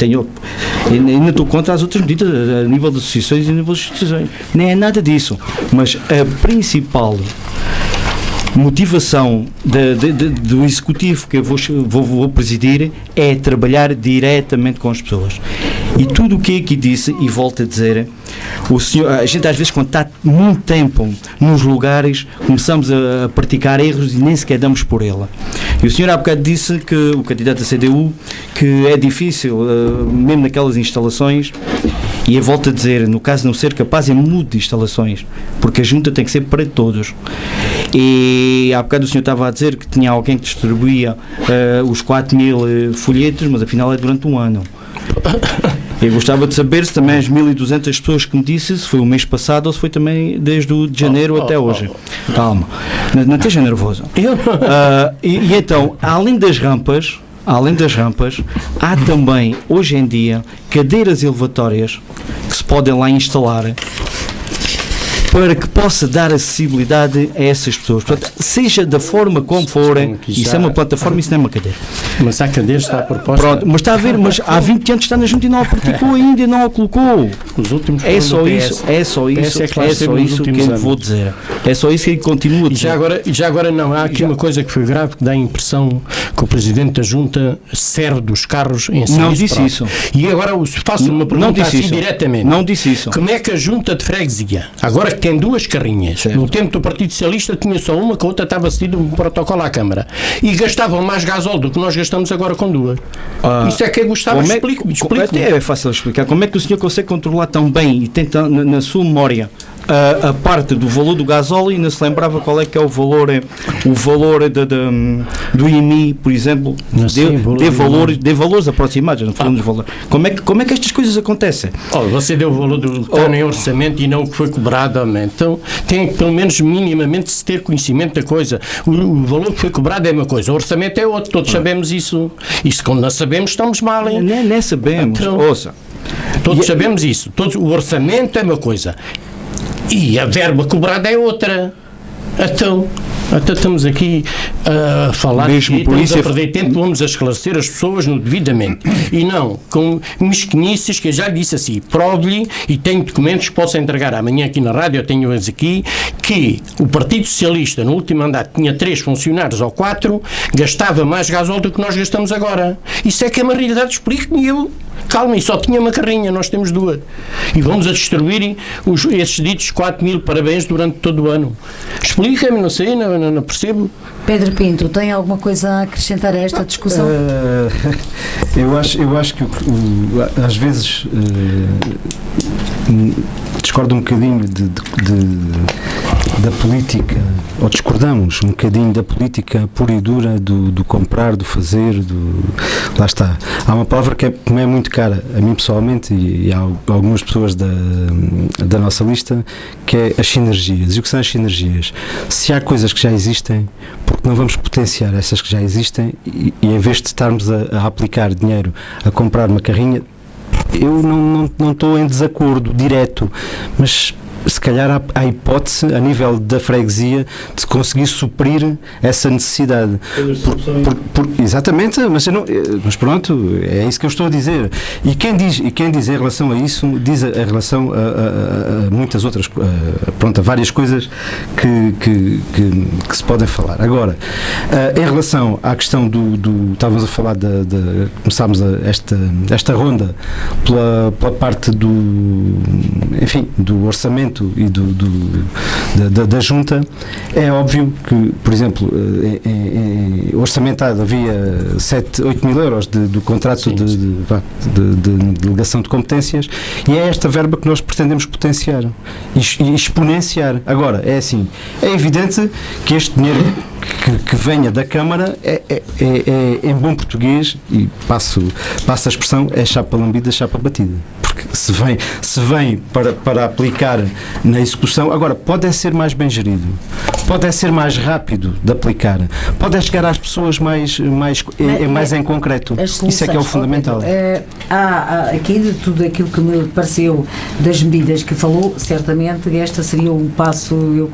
ainda estou contra as outras medidas a nível de associações e a nível de instituições, nem é nada disso, mas a principal motivação do executivo que eu vou presidir é trabalhar diretamente com as pessoas. E tudo o que aqui disse, e volto a dizer, a gente às vezes quando está muito tempo nos lugares começamos a praticar erros e nem sequer damos por ela. E o senhor há bocado disse que o candidato da CDU que é difícil, mesmo naquelas instalações, e eu volto a dizer, no caso de não ser capaz, é mudo de instalações, porque a junta tem que ser para todos. E há bocado o senhor estava a dizer que tinha alguém que distribuía os 4.000 folhetos, mas afinal é durante um ano. Eu gostava de saber se também as 1.200 pessoas que me disse, se foi o mês passado ou se foi também desde o de janeiro até hoje. Calma, não esteja nervoso. E então, além das rampas, há também, hoje em dia, cadeiras elevatórias que se podem lá instalar para que possa dar acessibilidade a essas pessoas. Portanto, seja da forma como for, isso é uma plataforma, isso não é uma cadeira. Mas a cadeira está a proposta. Pronto, mas está a ver, mas há 20 anos está na junta e não a praticou ainda e não a colocou. Os últimos é só isso que eu vou dizer. É só isso que eu continuo a dizer. E já agora não, há aqui uma coisa que foi grave, que dá a impressão que o Presidente da Junta serve dos carros em serviço. Não disse isso. E agora faço uma pergunta assim diretamente. Não disse isso. Como é que a Junta de Freguesia, agora que tem 2 carrinhas, certo. No tempo do Partido Socialista tinha só uma, que a outra estava cedido um protocolo à Câmara, e gastavam mais gasóleo do que nós gastamos agora com 2. Isso é que eu gostava, explique-me. É fácil explicar. Como é que o senhor consegue controlar tão bem e tenta na sua memória a parte do valor do gasóleo e não se lembrava qual é que é o valor do IMI, por exemplo, de valores aproximados, não falamos de valor. Como é que estas coisas acontecem? Você deu o valor do que está em orçamento e não o que foi cobrado, então tem que pelo menos minimamente se ter conhecimento da coisa. O valor que foi cobrado é uma coisa, o orçamento é outro, todos sabemos isso. E se quando não sabemos estamos mal, hein? Nem sabemos, então, ouça. Todos sabemos isso, o orçamento é uma coisa e a verba cobrada é outra. Então, Até estamos aqui a falar Mesmo que estamos polícia... a perder tempo, vamos a esclarecer as pessoas no devidamente. E não com mesquinices, que eu já lhe disse assim, prove-lhe, e tenho documentos que posso entregar amanhã aqui na rádio, eu tenho-os aqui, que o Partido Socialista no último mandato tinha 3 funcionários ou 4, gastava mais gasóleo do que nós gastamos agora. Isso é que é uma realidade, explico-me eu. Calma, e só tinha uma carrinha, nós temos 2. E vamos a distribuir esses ditos 4.000 parabéns durante todo o ano. Explica-me, não sei, não percebo. Pedro Pinto, tem alguma coisa a acrescentar a esta discussão? Eu acho que às vezes discordo um bocadinho da política, ou discordamos um bocadinho da política pura e dura do comprar, do fazer, lá está. Há uma palavra que me é muito cara a mim pessoalmente e a algumas pessoas da nossa lista, que é as sinergias. E o que são as sinergias? Se há coisas que já existem, porque não vamos potenciar essas que já existem e em vez de estarmos a aplicar dinheiro a comprar uma carrinha, eu não estou em desacordo direto, mas se calhar há hipótese a nível da freguesia de se conseguir suprir essa necessidade. Exatamente, mas pronto, é isso que eu estou a dizer. E quem diz em relação a isso, diz em relação a muitas outras, a várias coisas que se podem falar. Agora, em relação à questão estávamos a falar começámos esta ronda pela parte do orçamento e da Junta. É óbvio que, por exemplo, orçamentado havia 8 mil euros do contrato de delegação de competências, e é esta verba que nós pretendemos potenciar e exponenciar. Agora, é assim, é evidente que este dinheiro que venha da Câmara é em bom português, e passo a expressão, é chapa lambida, chapa batida, porque se vem para aplicar na execução, agora pode ser mais bem gerido, pode ser mais rápido de aplicar, pode chegar às pessoas mais em concreto. Isso é que é o fundamental. Há aqui de tudo aquilo que me pareceu das medidas que falou, certamente esta seria um passo,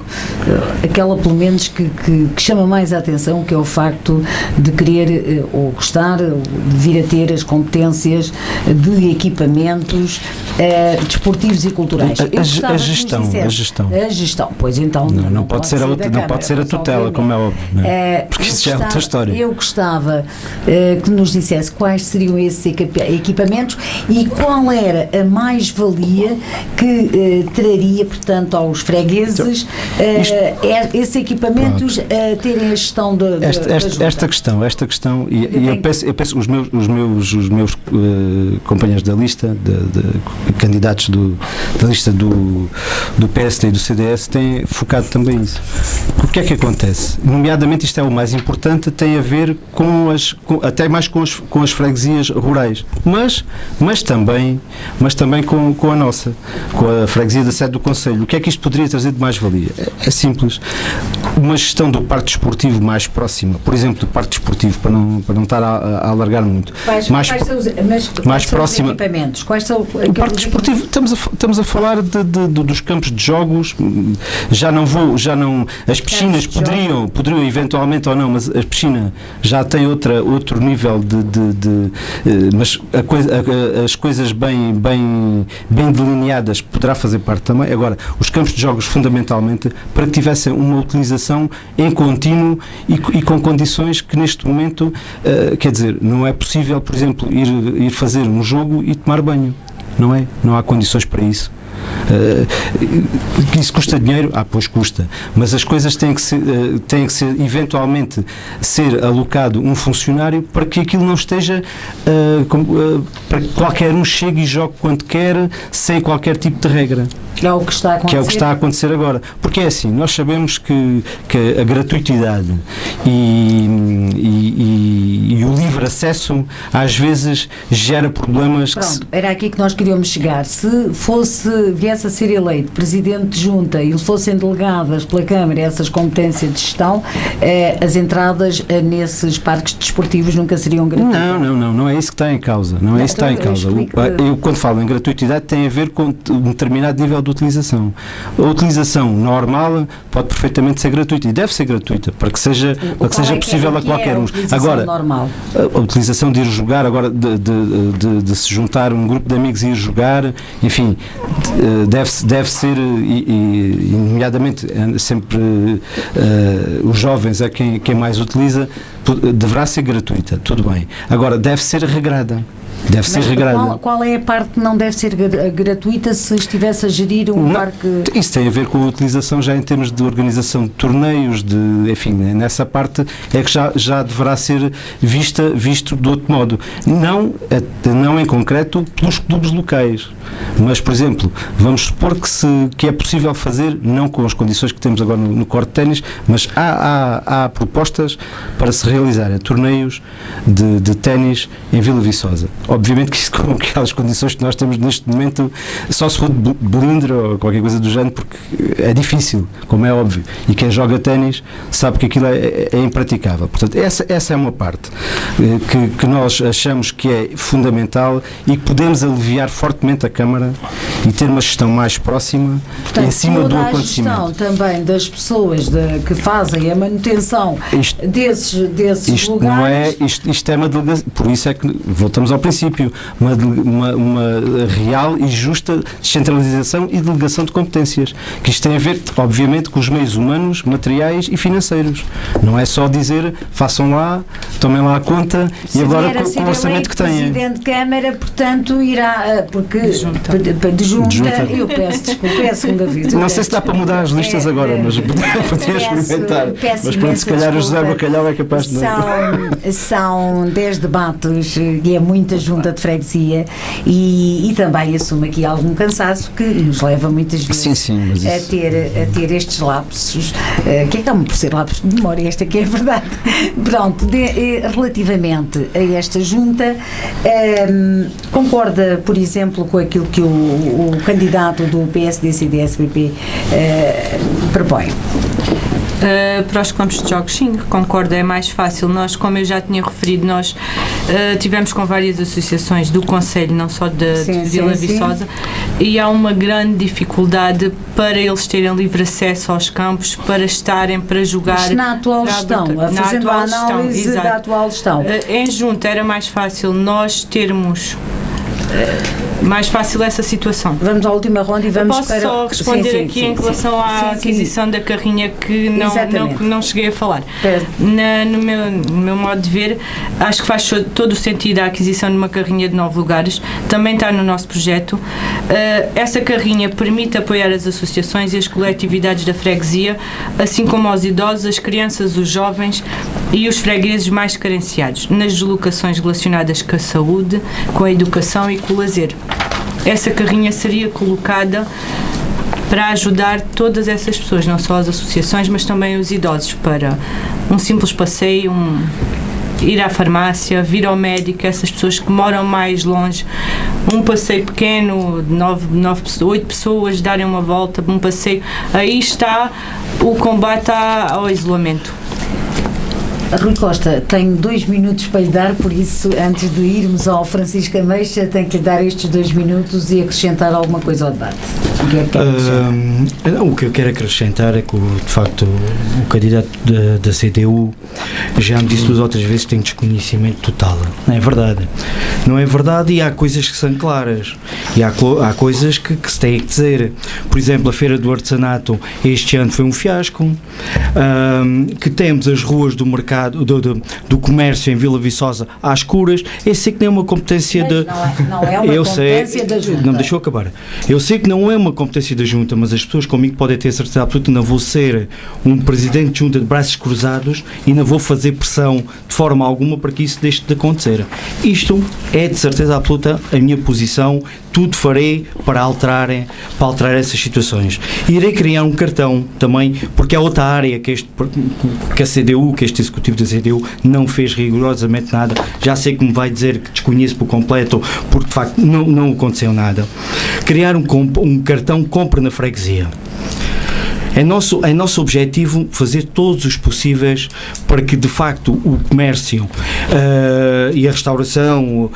aquela pelo menos que chama mais a atenção, que é o facto de querer ou gostar de vir a ter as competências de equipamentos desportivos e culturais. A gestão. Pois então. Não pode ser a tutela, como é óbvio. Porque isso já é outra história. Eu gostava que nos dissesse quais seriam esses equipamentos e qual era a mais-valia que traria, portanto, aos fregueses esses equipamentos terem a gestão da esta questão e eu penso os meus companheiros da lista, de candidatos da lista do PSD e do CDS têm focado também isso. O que é que acontece? Nomeadamente, isto é o mais importante, tem a ver até mais com as freguesias rurais, mas também com a nossa, com a freguesia da sede do Conselho. O que é que isto poderia trazer de mais-valia? É simples. Uma gestão do parque desportivo mais próxima, por exemplo, do parque desportivo, para não estar a alargar muito. Mais próxima. Quais são o parque desportivo, estamos a falar dos campos de jogos, as piscinas poderiam eventualmente ou não, mas a piscina já tem outro nível mas as coisas bem delineadas poderá fazer parte também. Agora, os campos de jogos, fundamentalmente, para que tivessem uma utilização em contínuo e com condições que neste momento, quer dizer, não é possível, por exemplo, ir fazer um jogo e tomar banho. Não há condições para isso. Isso custa dinheiro? Pois custa, mas as coisas têm que ser eventualmente ser alocado um funcionário para que aquilo não esteja para que qualquer um chegue e jogue quando quer, sem qualquer tipo de regra. Que é o que está a acontecer agora. Porque é assim, nós sabemos que a gratuitidade e o livre acesso às vezes gera problemas. Pronto, era aqui que nós queríamos chegar. Se fosse viesse a ser eleito Presidente de Junta e lhe fossem delegadas pela Câmara essas competências de gestão, as entradas nesses parques desportivos nunca seriam gratuitas? Não é isso que está em causa. Não é isso que está em causa. Eu, quando falo em gratuitidade, tem a ver com um determinado nível de utilização. A utilização normal pode perfeitamente ser gratuita e deve ser gratuita para que seja possível a qualquer um. Agora, normal? A utilização de ir jogar, agora de se juntar um grupo de amigos e ir jogar, enfim, deve ser, e nomeadamente sempre os jovens é quem mais utiliza, deverá ser gratuita, tudo bem. Agora, deve ser regrada. Qual é a parte que não deve ser gratuita se estivesse a gerir um parque? Isso tem a ver com a utilização já em termos de organização de torneios, enfim, nessa parte é que já deverá ser visto de outro modo. Não em concreto pelos clubes locais, mas, por exemplo, vamos supor que é possível fazer, não com as condições que temos agora no corte de ténis, mas há propostas para se realizarem torneios de ténis em Vila Viçosa. Obviamente que isso com aquelas condições que nós temos neste momento, só se for de Belindre ou qualquer coisa do género, porque é difícil, como é óbvio, e quem joga ténis sabe que aquilo é impraticável. Portanto, essa é uma parte que nós achamos que é fundamental e que podemos aliviar fortemente a Câmara e ter uma gestão mais próxima, portanto, em cima do acontecimento. A gestão também das pessoas que fazem a manutenção desses lugares. Isto é uma delegação, por isso é que voltamos ao princípio, uma real e justa descentralização e delegação de competências, que isto tem a ver, obviamente, com os meios humanos, materiais e financeiros. Não é só dizer, façam lá, tomem lá a conta e agora com o orçamento que têm. Presidente de Câmara, portanto, irá, porque de junta, eu peço desculpa, é a segunda vez. Não sei se dá para mudar as listas agora, mas podia experimentar. Mas pronto, se calhar o José Bacalhau é capaz de... São 10 debates e é muita junta de freguesia e também assumo aqui algum cansaço que nos leva muitas vezes a ter estes lapsos, que acabam por ser lapsos de memória, esta que é a verdade. Pronto, relativamente a esta junta, concorda, por exemplo, com aquilo que o candidato do PSD-CDS-PP propõe? Para os campos de jogos, sim, concordo, é mais fácil. Nós, como eu já tinha referido, nós tivemos com várias associações do Conselho, não só de Vila Viçosa, e há uma grande dificuldade para eles terem livre acesso aos campos, para jogar. Mas na atual gestão, fazendo a análise da atual gestão. Em junta era mais fácil nós termos... mais fácil essa situação. Vamos à última ronda e vamos Posso só responder aqui em relação à aquisição da carrinha que não cheguei a falar. No meu modo de ver, acho que faz todo o sentido a aquisição de uma carrinha de 9 lugares. Também está no nosso projeto. Essa carrinha permite apoiar as associações e as coletividades da freguesia, assim como aos idosos, as crianças, os jovens e os fregueses mais carenciados, nas deslocações relacionadas com a saúde, com a educação e com o lazer. Essa carrinha seria colocada para ajudar todas essas pessoas, não só as associações, mas também os idosos, para um simples passeio, ir à farmácia, vir ao médico, essas pessoas que moram mais longe, um passeio pequeno, 8 pessoas darem uma volta, um passeio, aí está o combate ao isolamento. Rui Costa, tenho 2 minutos para lhe dar, por isso, antes de irmos ao Francisco Ameixa, tenho que lhe dar estes 2 minutos e acrescentar alguma coisa ao debate. O que eu quero acrescentar é que, de facto, o candidato da CDU já me disse 2 ou 3 vezes que tem desconhecimento total. Não é verdade. Não é verdade, e há coisas que são claras. E há coisas que se têm que dizer. Por exemplo, a Feira do Artesanato este ano foi um fiasco. Que temos as ruas do mercado do comércio em Vila Viçosa às escuras. Eu sei que não é uma competência não é uma competência da Junta. Não me deixou acabar. Eu sei que não é uma competência da Junta, mas as pessoas comigo podem ter certeza absoluta que não vou ser um presidente de Junta de braços cruzados e não vou fazer pressão de forma alguma para que isso deixe de acontecer. Isto é de certeza absoluta a minha posição tudo farei para alterar essas situações. Irei criar um cartão também, porque é outra área que a CDU, que este executivo da CDU não fez rigorosamente nada. Já sei que me vai dizer que desconheço por completo, porque de facto não aconteceu nada. Criar um cartão compra na freguesia. É nosso objetivo fazer todos os possíveis para que de facto o comércio e a restauração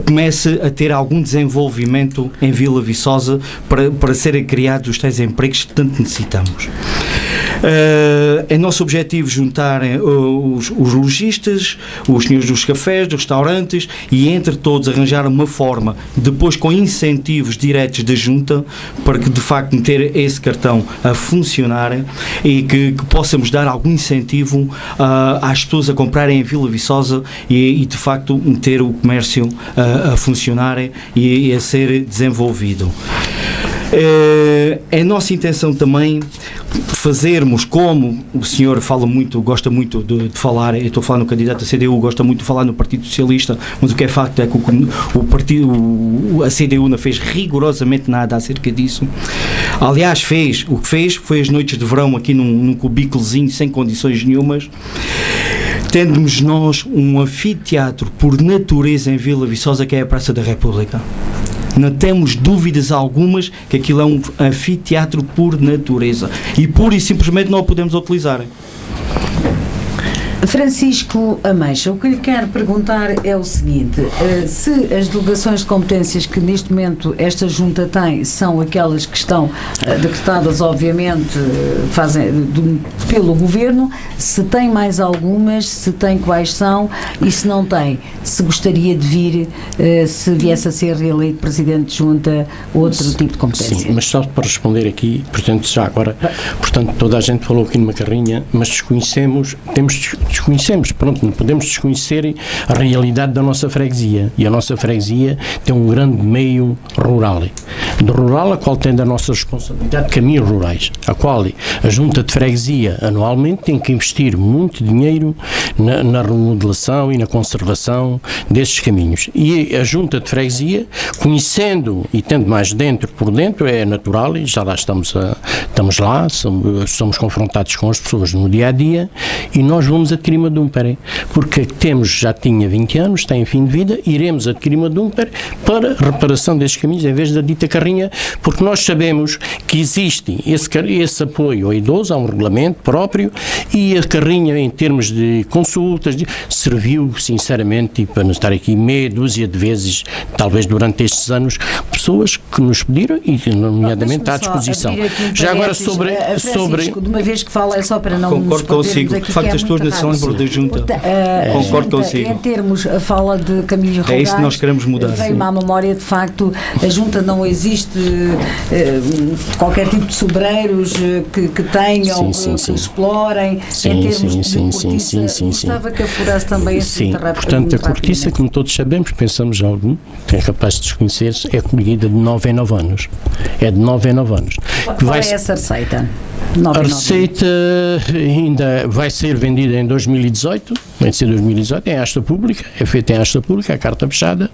comece a ter algum desenvolvimento em Vila Viçosa para serem criados os tais empregos que tanto necessitamos. É nosso objetivo juntar os lojistas, os senhores dos cafés, dos restaurantes e entre todos arranjar uma forma, depois com incentivos diretos da junta, para que de facto meter esse cartão a funcionar e que possamos dar algum incentivo às pessoas a comprarem em Vila Viçosa e de facto meter o comércio a funcionar e a ser desenvolvido. É nossa intenção também fazermos, como o senhor gosta muito de falar, eu estou a falar no candidato da CDU, gosta muito de falar no Partido Socialista, mas o que é facto é que a CDU não fez rigorosamente nada acerca disso. Aliás, o que fez foi as noites de verão aqui num cubículozinho sem condições nenhumas. Temos nós um anfiteatro por natureza em Vila Viçosa, que é a Praça da República. Não temos dúvidas algumas que aquilo é um anfiteatro por natureza e pura e simplesmente não o podemos utilizar. Francisco Ameixa, o que lhe quero perguntar é o seguinte: se as delegações de competências que neste momento esta junta tem são aquelas que estão decretadas, obviamente, pelo Governo, se tem mais algumas, se tem quais são e se não tem, se gostaria de vir, se viesse a ser reeleito Presidente de Junta, outro tipo de competência? Sim, mas só para responder aqui, portanto, já agora, portanto, toda a gente falou aqui numa carrinha, mas desconhecemos, pronto, não podemos desconhecer a realidade da nossa freguesia, e a nossa freguesia tem um grande meio rural, do rural a qual tem da nossa responsabilidade caminhos rurais, a qual a junta de freguesia anualmente tem que investir muito dinheiro na remodelação e na conservação desses caminhos, e a junta de freguesia, conhecendo e tendo mais por dentro, é natural, e já lá estamos lá, somos confrontados com as pessoas no dia a dia, e nós vamos adquirir uma Dumper, porque já tinha 20 anos, tem fim de vida, iremos adquirir uma Dumper para reparação destes caminhos em vez da dita carrinha, porque nós sabemos que existe esse apoio ao idoso, há um regulamento próprio, e a carrinha em termos de consultas serviu sinceramente, para não estar aqui meia dúzia de vezes, talvez durante estes anos, pessoas que nos pediram e nomeadamente à disposição. Já agora sobre de uma vez que fala, é só para não concordo consigo, de facto as pessoas não se lembram da junta. Concordo consigo. Em termos, a fala de caminhos rurais, é isso que nós queremos mudar. Veio-me à memória, de facto, a junta não existe qualquer tipo de sobreiros que tenham, que explorem, em termos de cortiça. Gostava que afurasse também esse terreno. Portanto, a cortiça, como todos sabemos, pensamos algo que é capaz de desconhecer-se, é colhida de 9 em 9 anos. É de 9 em 9 anos. Qual é essa receita? A receita ainda vai ser vendida em 2018, vai ser 2018, em asta pública, é feita em asta pública, a carta fechada,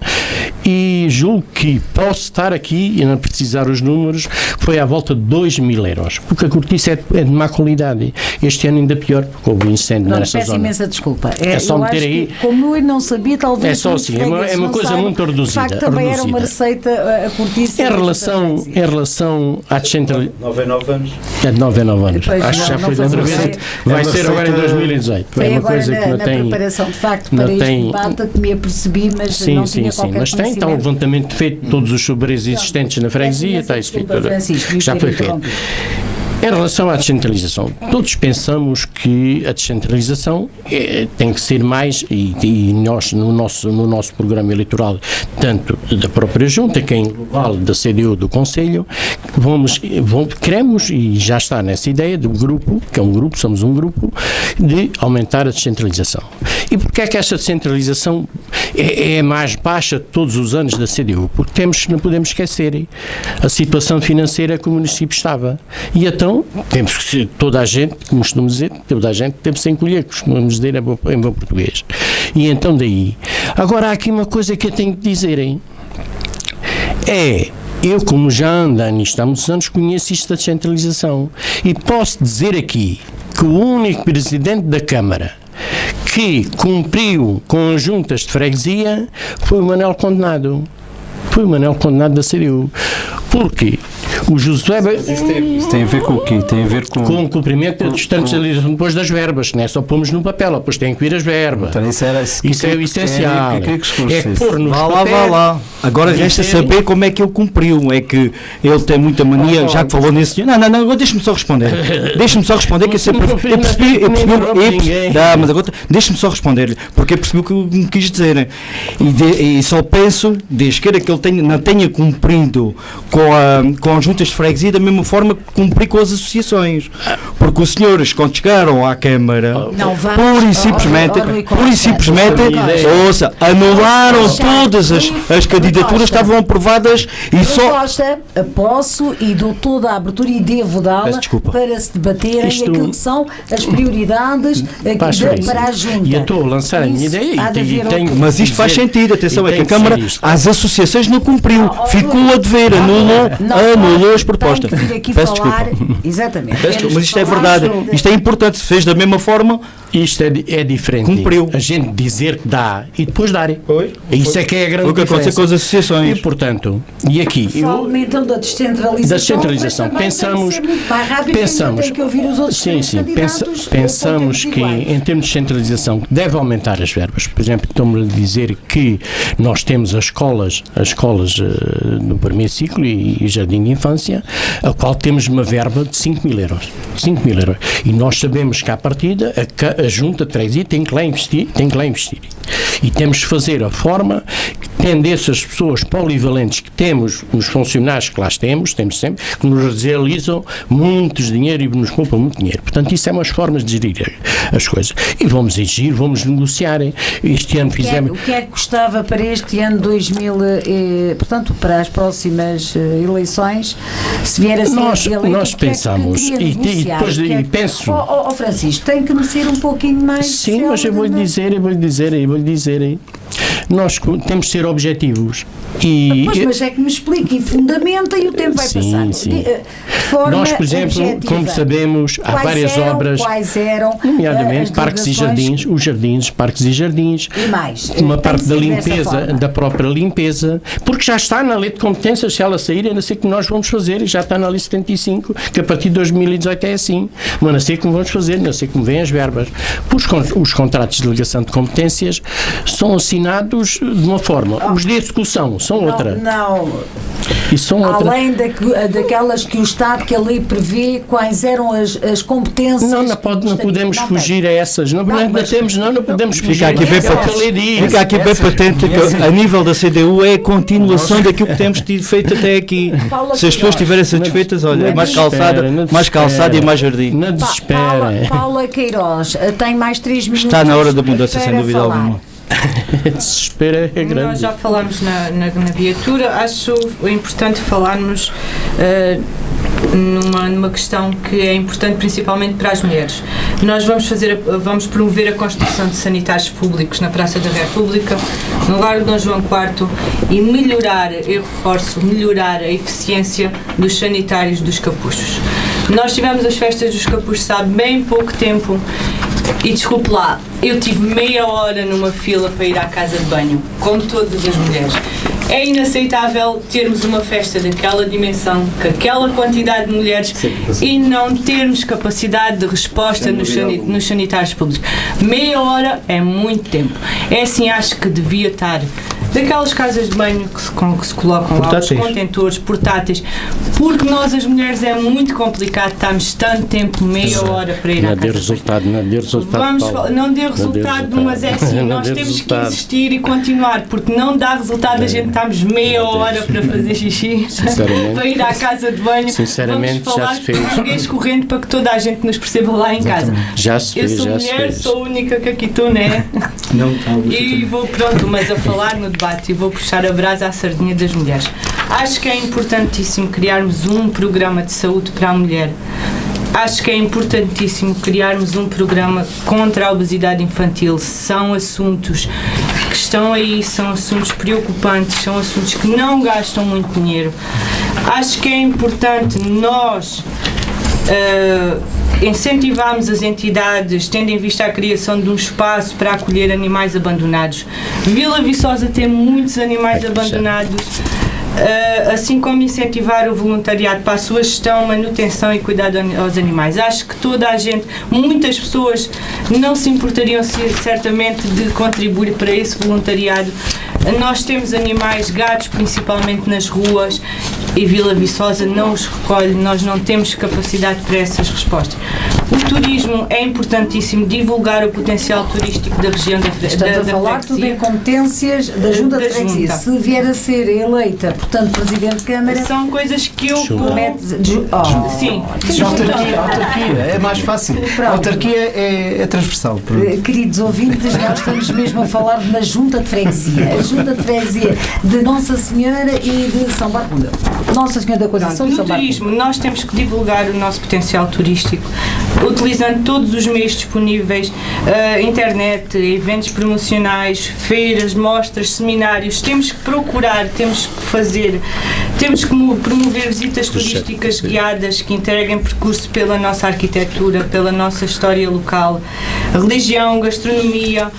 e julgo que posso estar aqui e não precisar os números, foi à volta de 2.000 euros, porque a cortiça é de má qualidade. Este ano ainda pior, porque houve um incêndio nessa zona. Peço imensa desculpa. É só meter aí. Como eu não sabia, talvez. É só assim, é uma coisa muito reduzida. De facto, também era uma receita, a cortiça. Em relação à descentralização. 9 em 9 anos. É de 9 em 9 anos. Pois acho que já foi de outra vez. Vai ser agora em 2018. Foi uma coisa que não tem. Preparação, de facto, para este debate que me apercebi, mas não tinha qualquer mas tem, está um levantamento feito, todos os sobreiros existentes na freguesia, está isso feito. Já foi feito. Em relação à descentralização, todos pensamos que a descentralização tem que ser mais, e nós no nosso programa eleitoral, tanto da própria Junta, que é em global da CDU do Conselho, queremos, e já está nessa ideia do grupo, que é um grupo, somos um grupo, de aumentar a descentralização. E porquê é que esta descentralização é mais baixa todos os anos da CDU? Porque não podemos esquecer a situação financeira que o município estava. E então, temos que, toda a gente, como costumo dizer, toda a gente teve-se a encolher, costumamos dizer em bom português. E então daí. Agora há aqui uma coisa que eu tenho que dizer, é eu, como já ando nisto há muitos anos, conheço isto da descentralização. E posso dizer aqui que o único presidente da Câmara que cumpriu com as juntas de freguesia foi o Manuel Condenado. Foi o Manuel Condenado da CDU. Porquê? O Josué... Isso tem a ver com o quê? Tem a ver com o cumprimento da descentralização depois das verbas, não é só pomos no papel, depois tem que vir as verbas. Então, isso é o essencial. É pôr nos vá papéis. lá. Agora resta saber como é que ele cumpriu. É que ele tem muita mania, já que falou nesse senhor. Não, agora deixa-me só responder. Que eu sempre percebi. Mas agora deixa-me só responder-lhe, porque eu percebi o que me quis dizer. E só penso, desde que ele não tenha cumprido com as juntas de freguesia da mesma forma que cumpri com as associações. Porque os senhores, quando chegaram à Câmara, pura e simplesmente, ouça, anularam todas as candidaturas, estavam aprovadas e só... Posso e dou toda a abertura e devo dá-la para se debaterem aquilo que são as prioridades para a Junta. E eu estou a lançar a minha ideia mas isto faz sentido, atenção, é que a Câmara, as associações não cumpriu, ficou a dever, anulou as propostas. Peço desculpa. Exatamente. Mas isto é verdade, isto é importante, se fez da mesma forma. Isto é diferente. Cumpriu. A gente dizer que dá e depois dar. Isso é que é a grande diferença. O que aconteceu com as associações. E, portanto, e aqui... Então da descentralização. Pensamos que em termos de descentralização deve aumentar as verbas. Por exemplo, estou-me a dizer que nós temos as escolas do primeiro ciclo e jardim de infância, a qual temos uma verba de 5.000 euros. 5.000 euros. E nós sabemos que à partida a Junta de Freguesia tem que lá investir. E temos de fazer a forma, tendo essas pessoas polivalentes que temos, nos funcionários que lá temos sempre, que nos realizam muito dinheiro e nos poupam muito dinheiro. Portanto, isso é umas formas de gerir as coisas. E vamos exigir, vamos negociar. Este ano fizemos... O que é que custava para este ano 2000, portanto, para as próximas eleições, se vier a ser eleito, nós pensamos, e penso... Francisco, tem que ser um pouquinho mais... Sim, mas eu vou-lhe dizer. Nós temos de ser objetivos. Mas é que me explique e fundamenta e o tempo vai passar. Sim. Nós, por exemplo, objetiva, como sabemos, há várias obras, nomeadamente parques e jardins, parques e jardins, e mais, uma parte da limpeza, da própria limpeza, porque já está na lei de competências, se ela sair, é não sei que nós vamos fazer, e já está na lei 75, que a partir de 2018 é assim, mas não sei como vamos fazer, não sei como vêm as verbas. Os contratos de delegação de competências são assinados de uma forma, os de execução são outra. E são além daquelas que o Estado, que a lei prevê, quais eram as competências. Não podemos fugir a essas. Não podemos fugir. Fica aqui bem patente que a nível da CDU é a continuação daquilo que temos tido feito até aqui. Se as pessoas estiverem satisfeitas, olha, mais calçada e mais jardim. Não desespera. Paula Queiroz, tem mais 3 minutos. Está na hora da mudança, sem dúvida alguma. Desespero é grande. Nós já falámos na viatura, acho importante falarmos numa questão que é importante principalmente para as mulheres. Nós vamos promover a construção de sanitários públicos na Praça da República, no Largo de Dom João IV, e melhorar a eficiência dos sanitários dos capuchos. Nós tivemos as festas dos capuchos há bem pouco tempo e, desculpe lá, eu tive meia hora numa fila para ir à casa de banho, com todas as mulheres. É inaceitável termos uma festa daquela dimensão, com aquela quantidade de mulheres, e não termos capacidade de resposta nos sanitários públicos. Meia hora é muito tempo. É assim, acho que devia estar daquelas casas de banho que se colocam lá, os contentores portáteis, porque nós as mulheres é muito complicado estarmos tanto tempo, meia hora para ir à casa de banho. Não deu resultado, mas é assim, nós temos que insistir e continuar, porque não dá resultado a gente estarmos meia hora para fazer xixi, para ir à casa de banho. Sinceramente, vamos falar português corrente para que toda a gente nos perceba lá em casa. Já se fez, eu sou mulher, sou a única que aqui estou, né? E vou mas a falar no debate e vou puxar a brasa à sardinha das mulheres. Acho que é importantíssimo criarmos um programa de saúde para a mulher. Acho que é importantíssimo criarmos um programa contra a obesidade infantil. São assuntos que estão aí, são assuntos preocupantes, são assuntos que não gastam muito dinheiro. Acho que é importante nós incentivarmos as entidades, tendo em vista a criação de um espaço para acolher animais abandonados. Vila Viçosa tem muitos animais abandonados, assim como incentivar o voluntariado para a sua gestão, manutenção e cuidado aos animais. Acho que toda a gente, muitas pessoas não se importariam certamente de contribuir para esse voluntariado. Nós temos animais, gatos principalmente nas ruas, e Vila Viçosa não os recolhe, nós não temos capacidade para essas respostas. O turismo é importantíssimo, divulgar o potencial turístico da região da freguesia. Estamos a falar tudo em competências da Junta de Freguesia. Se vier a ser eleita, portanto, Presidente de Câmara... São coisas que eu vou... Sim. Autarquia, é mais fácil. A autarquia é transversal. Queridos ouvintes, nós estamos mesmo a falar na Junta de Freguesia. A Junta de Freguesia de Nossa Senhora e de São Bartolomeu. Nossa Senhora da Conceição e São Bartolomeu. No turismo, nós temos que divulgar o nosso potencial turístico, utilizando todos os meios disponíveis, internet, eventos promocionais, feiras, mostras, seminários. Temos que procurar, temos que fazer, temos que promover visitas turísticas guiadas que entreguem percurso pela nossa arquitetura, pela nossa história local, religião, gastronomia.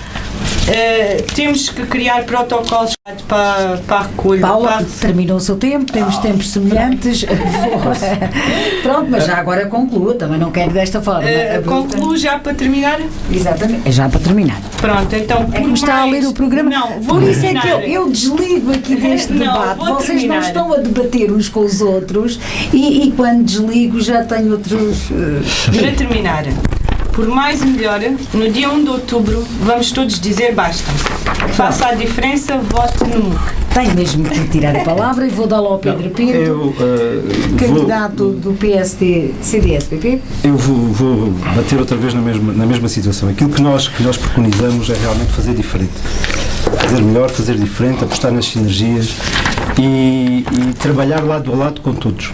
Temos que criar protocolos para a recolha. Paula, terminou o seu tempo, temos tempos semelhantes. Pronto, mas já agora conclua, também não quero desta forma. Concluo já para terminar? Exatamente, é já para terminar. Pronto, então. É que me está a ler o programa. Não, vou por isso terminar. É que eu desligo aqui deste debate. Vocês terminar. não estão a debater uns com os outros e quando desligo já tenho outros. Para terminar. Por mais e melhor, no dia 1 de outubro, vamos todos dizer basta. Faça a diferença, vote no MUC. Tenho mesmo que tirar a palavra e vou dá-la ao Pedro Pinto, candidato do PSD CDS-PP. Eu vou bater outra vez na mesma situação. Aquilo que nós preconizamos é realmente fazer diferente. Fazer melhor, fazer diferente, apostar nas sinergias e trabalhar lado a lado com todos.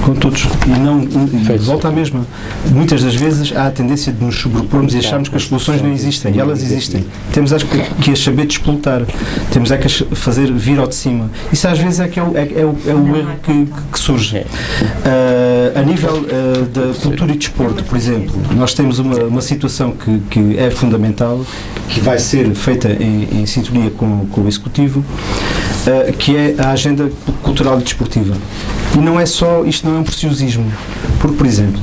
Com todos. E volta à mesma. Muitas das vezes há a tendência de nos sobrepormos e acharmos que as soluções não existem. E elas existem. Temos que as saber despolutar. Temos que as fazer vir ao de cima. Isso às vezes é o erro que surge. A nível da cultura e desporto, por exemplo, nós temos uma situação que é fundamental, que vai ser feita em sintonia com o Executivo, que é a agenda cultural e desportiva. E não é só, isto não é um preciosismo, porque, por exemplo,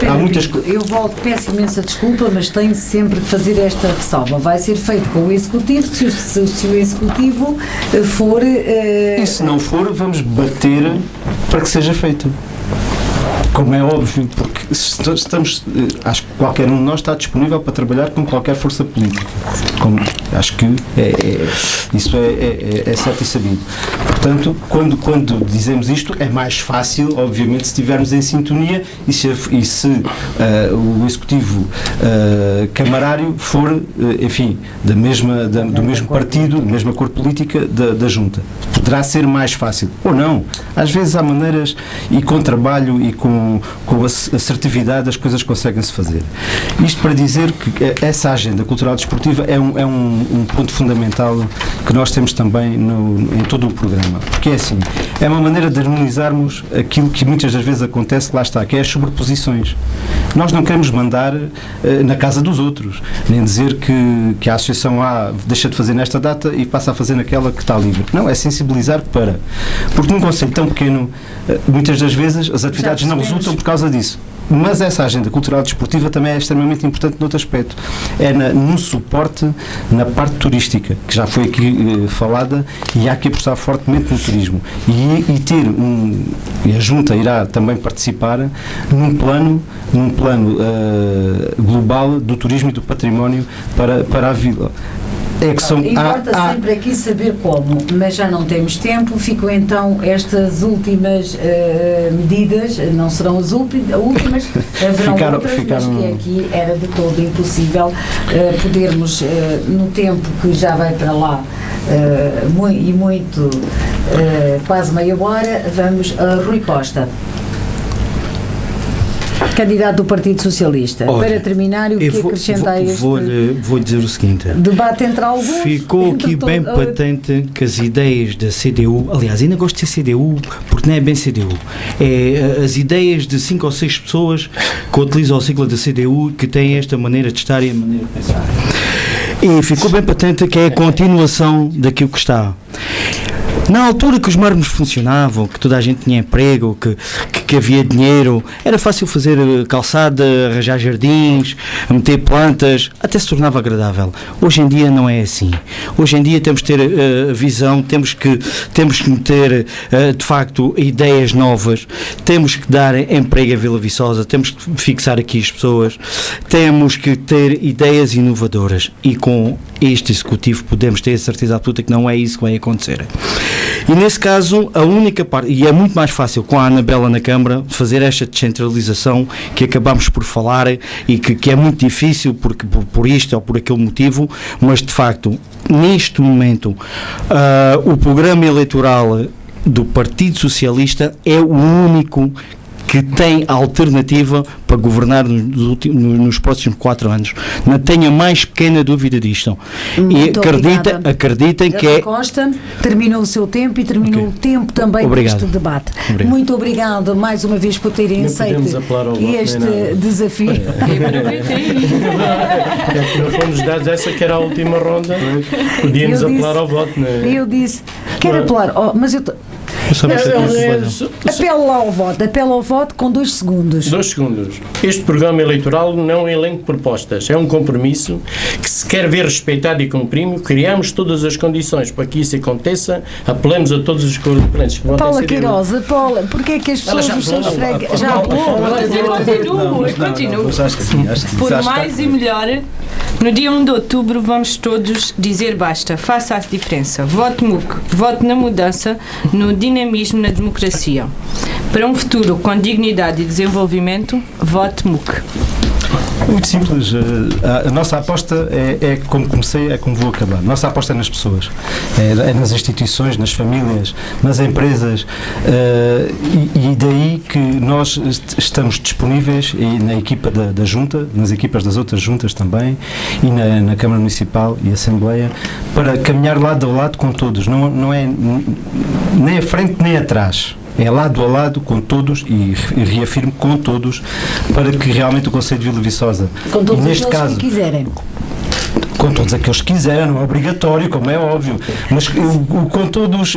há muitas... Eu peço imensa desculpa, mas tenho sempre que fazer esta ressalva. Vai ser feito com o Executivo, se o Executivo for... E se não for, vamos bater para que seja feito. Como é óbvio, porque estamos, acho que qualquer um de nós está disponível para trabalhar com qualquer força política. Acho que isso é certo e sabido. Portanto, quando dizemos isto, é mais fácil, obviamente, se estivermos em sintonia e se o Executivo camarário for, enfim, do mesmo partido, da mesma cor política da Junta. Poderá ser mais fácil. Ou não. Às vezes há maneiras, e com trabalho e com assertividade as coisas conseguem-se fazer. Isto para dizer que essa agenda cultural desportiva é um ponto fundamental que nós temos também em todo o programa. Porque é assim, é uma maneira de harmonizarmos aquilo que muitas das vezes acontece, lá está, que é as sobreposições. Nós não queremos mandar na casa dos outros, nem dizer que a Associação A deixa de fazer nesta data e passa a fazer naquela que está livre. Não, é sensibilizar porque num concelho tão pequeno, muitas das vezes as atividades não resultam por causa disso. Mas essa agenda cultural desportiva também é extremamente importante noutro aspecto. É no suporte, na parte turística, que já foi aqui falada, e há que apostar fortemente no turismo. E a Junta irá também participar num plano global do turismo e do património para a vila. Importa sempre aqui saber como, mas já não temos tempo. Ficam então estas últimas medidas, não serão as últimas, haverão outras, mas que aqui era de todo impossível podermos, no tempo que já vai para lá, quase meia hora, vamos a Rui Costa. Candidato do Partido Socialista. Olha, Para terminar, o que acrescenta a este vou dizer o seguinte. debate entre alguns? Ficou aqui bem patente que as ideias da CDU, aliás, ainda gosto de ser CDU porque não é bem CDU, é as ideias de 5 ou 6 pessoas que utilizam o sigla da CDU que têm esta maneira de estar e a maneira de pensar. E ficou bem patente que é a continuação daquilo que está. Na altura que os mármores funcionavam, que toda a gente tinha emprego, que havia dinheiro, era fácil fazer calçada, arranjar jardins, meter plantas, até se tornava agradável. Hoje em dia não é assim. Hoje em dia temos que ter visão, temos que meter de facto ideias novas, temos que dar emprego a Vila Viçosa, temos que fixar aqui as pessoas, temos que ter ideias inovadoras e com este executivo podemos ter a certeza absoluta que não é isso que vai acontecer. E nesse caso, a única parte, e é muito mais fácil com a Anabela na Câmara, fazer esta descentralização que acabamos por falar e que é muito difícil porque, por isto ou por aquele motivo, mas de facto, neste momento, o programa eleitoral do Partido Socialista é o único que tem alternativa para governar nos próximos 4 anos. Não tenho a mais pequena dúvida disto. Muito E acreditem que é... Costa, terminou o seu tempo e terminou o tempo também deste debate. Obrigado. Muito obrigado mais uma vez por terem aceito este desafio. Nós fomos dados essa que era a última ronda, podíamos apelar ao voto. Eu disse, quero apelar, mas eu... Apelo ao voto com 2 segundos. 2 segundos. Este programa eleitoral não é um elenco de propostas, é um compromisso que se quer ver respeitado e cumprimos. Criamos todas as condições para que isso aconteça. Apelamos a todos os cooperantes que votem. Paula Queiroz, Paula, porque é que as pessoas os seus fregueses... Já apelou? Continuo. Por mais e melhor, no dia 1 de outubro vamos todos dizer basta, faça a diferença. Vote MUC, vote na mudança, no dinamismo, na democracia. Para um futuro com dignidade e desenvolvimento, vote MUC. Muito simples. A nossa aposta é como comecei, é como vou acabar. A nossa aposta é nas pessoas, é nas instituições, nas famílias, nas empresas, e daí que nós estamos disponíveis e na equipa da Junta, nas equipas das outras juntas também, e na Câmara Municipal e Assembleia, para caminhar lado a lado com todos. Não é nem à frente nem atrás. É lado a lado com todos e reafirmo com todos para que realmente o Conselho de Vila Viçosa, com todos e neste aqueles caso, que quiserem. Com todos aqueles que quiserem, não é obrigatório, como é óbvio, mas com todos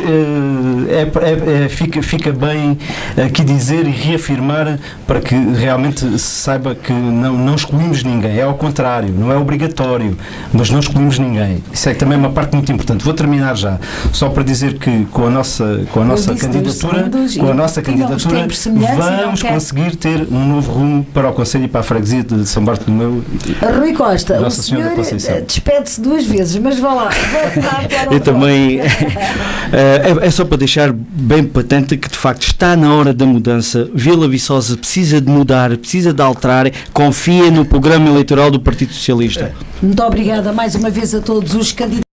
fica bem aqui dizer e reafirmar para que realmente se saiba que não excluímos ninguém, é ao contrário, não é obrigatório, mas não excluímos ninguém. Isso é também uma parte muito importante. Vou terminar já, só para dizer que com a nossa candidatura, vamos conseguir ter um novo rumo para o Conselho e para a freguesia de São Bartolomeu. Rui Costa, Nossa Senhora da Conceição. Despede-se 2 vezes, mas vá lá. Eu também, é só para deixar bem patente que de facto está na hora da mudança. Vila Viçosa precisa de mudar, precisa de alterar, confia no programa eleitoral do Partido Socialista. Muito obrigada mais uma vez a todos os candidatos.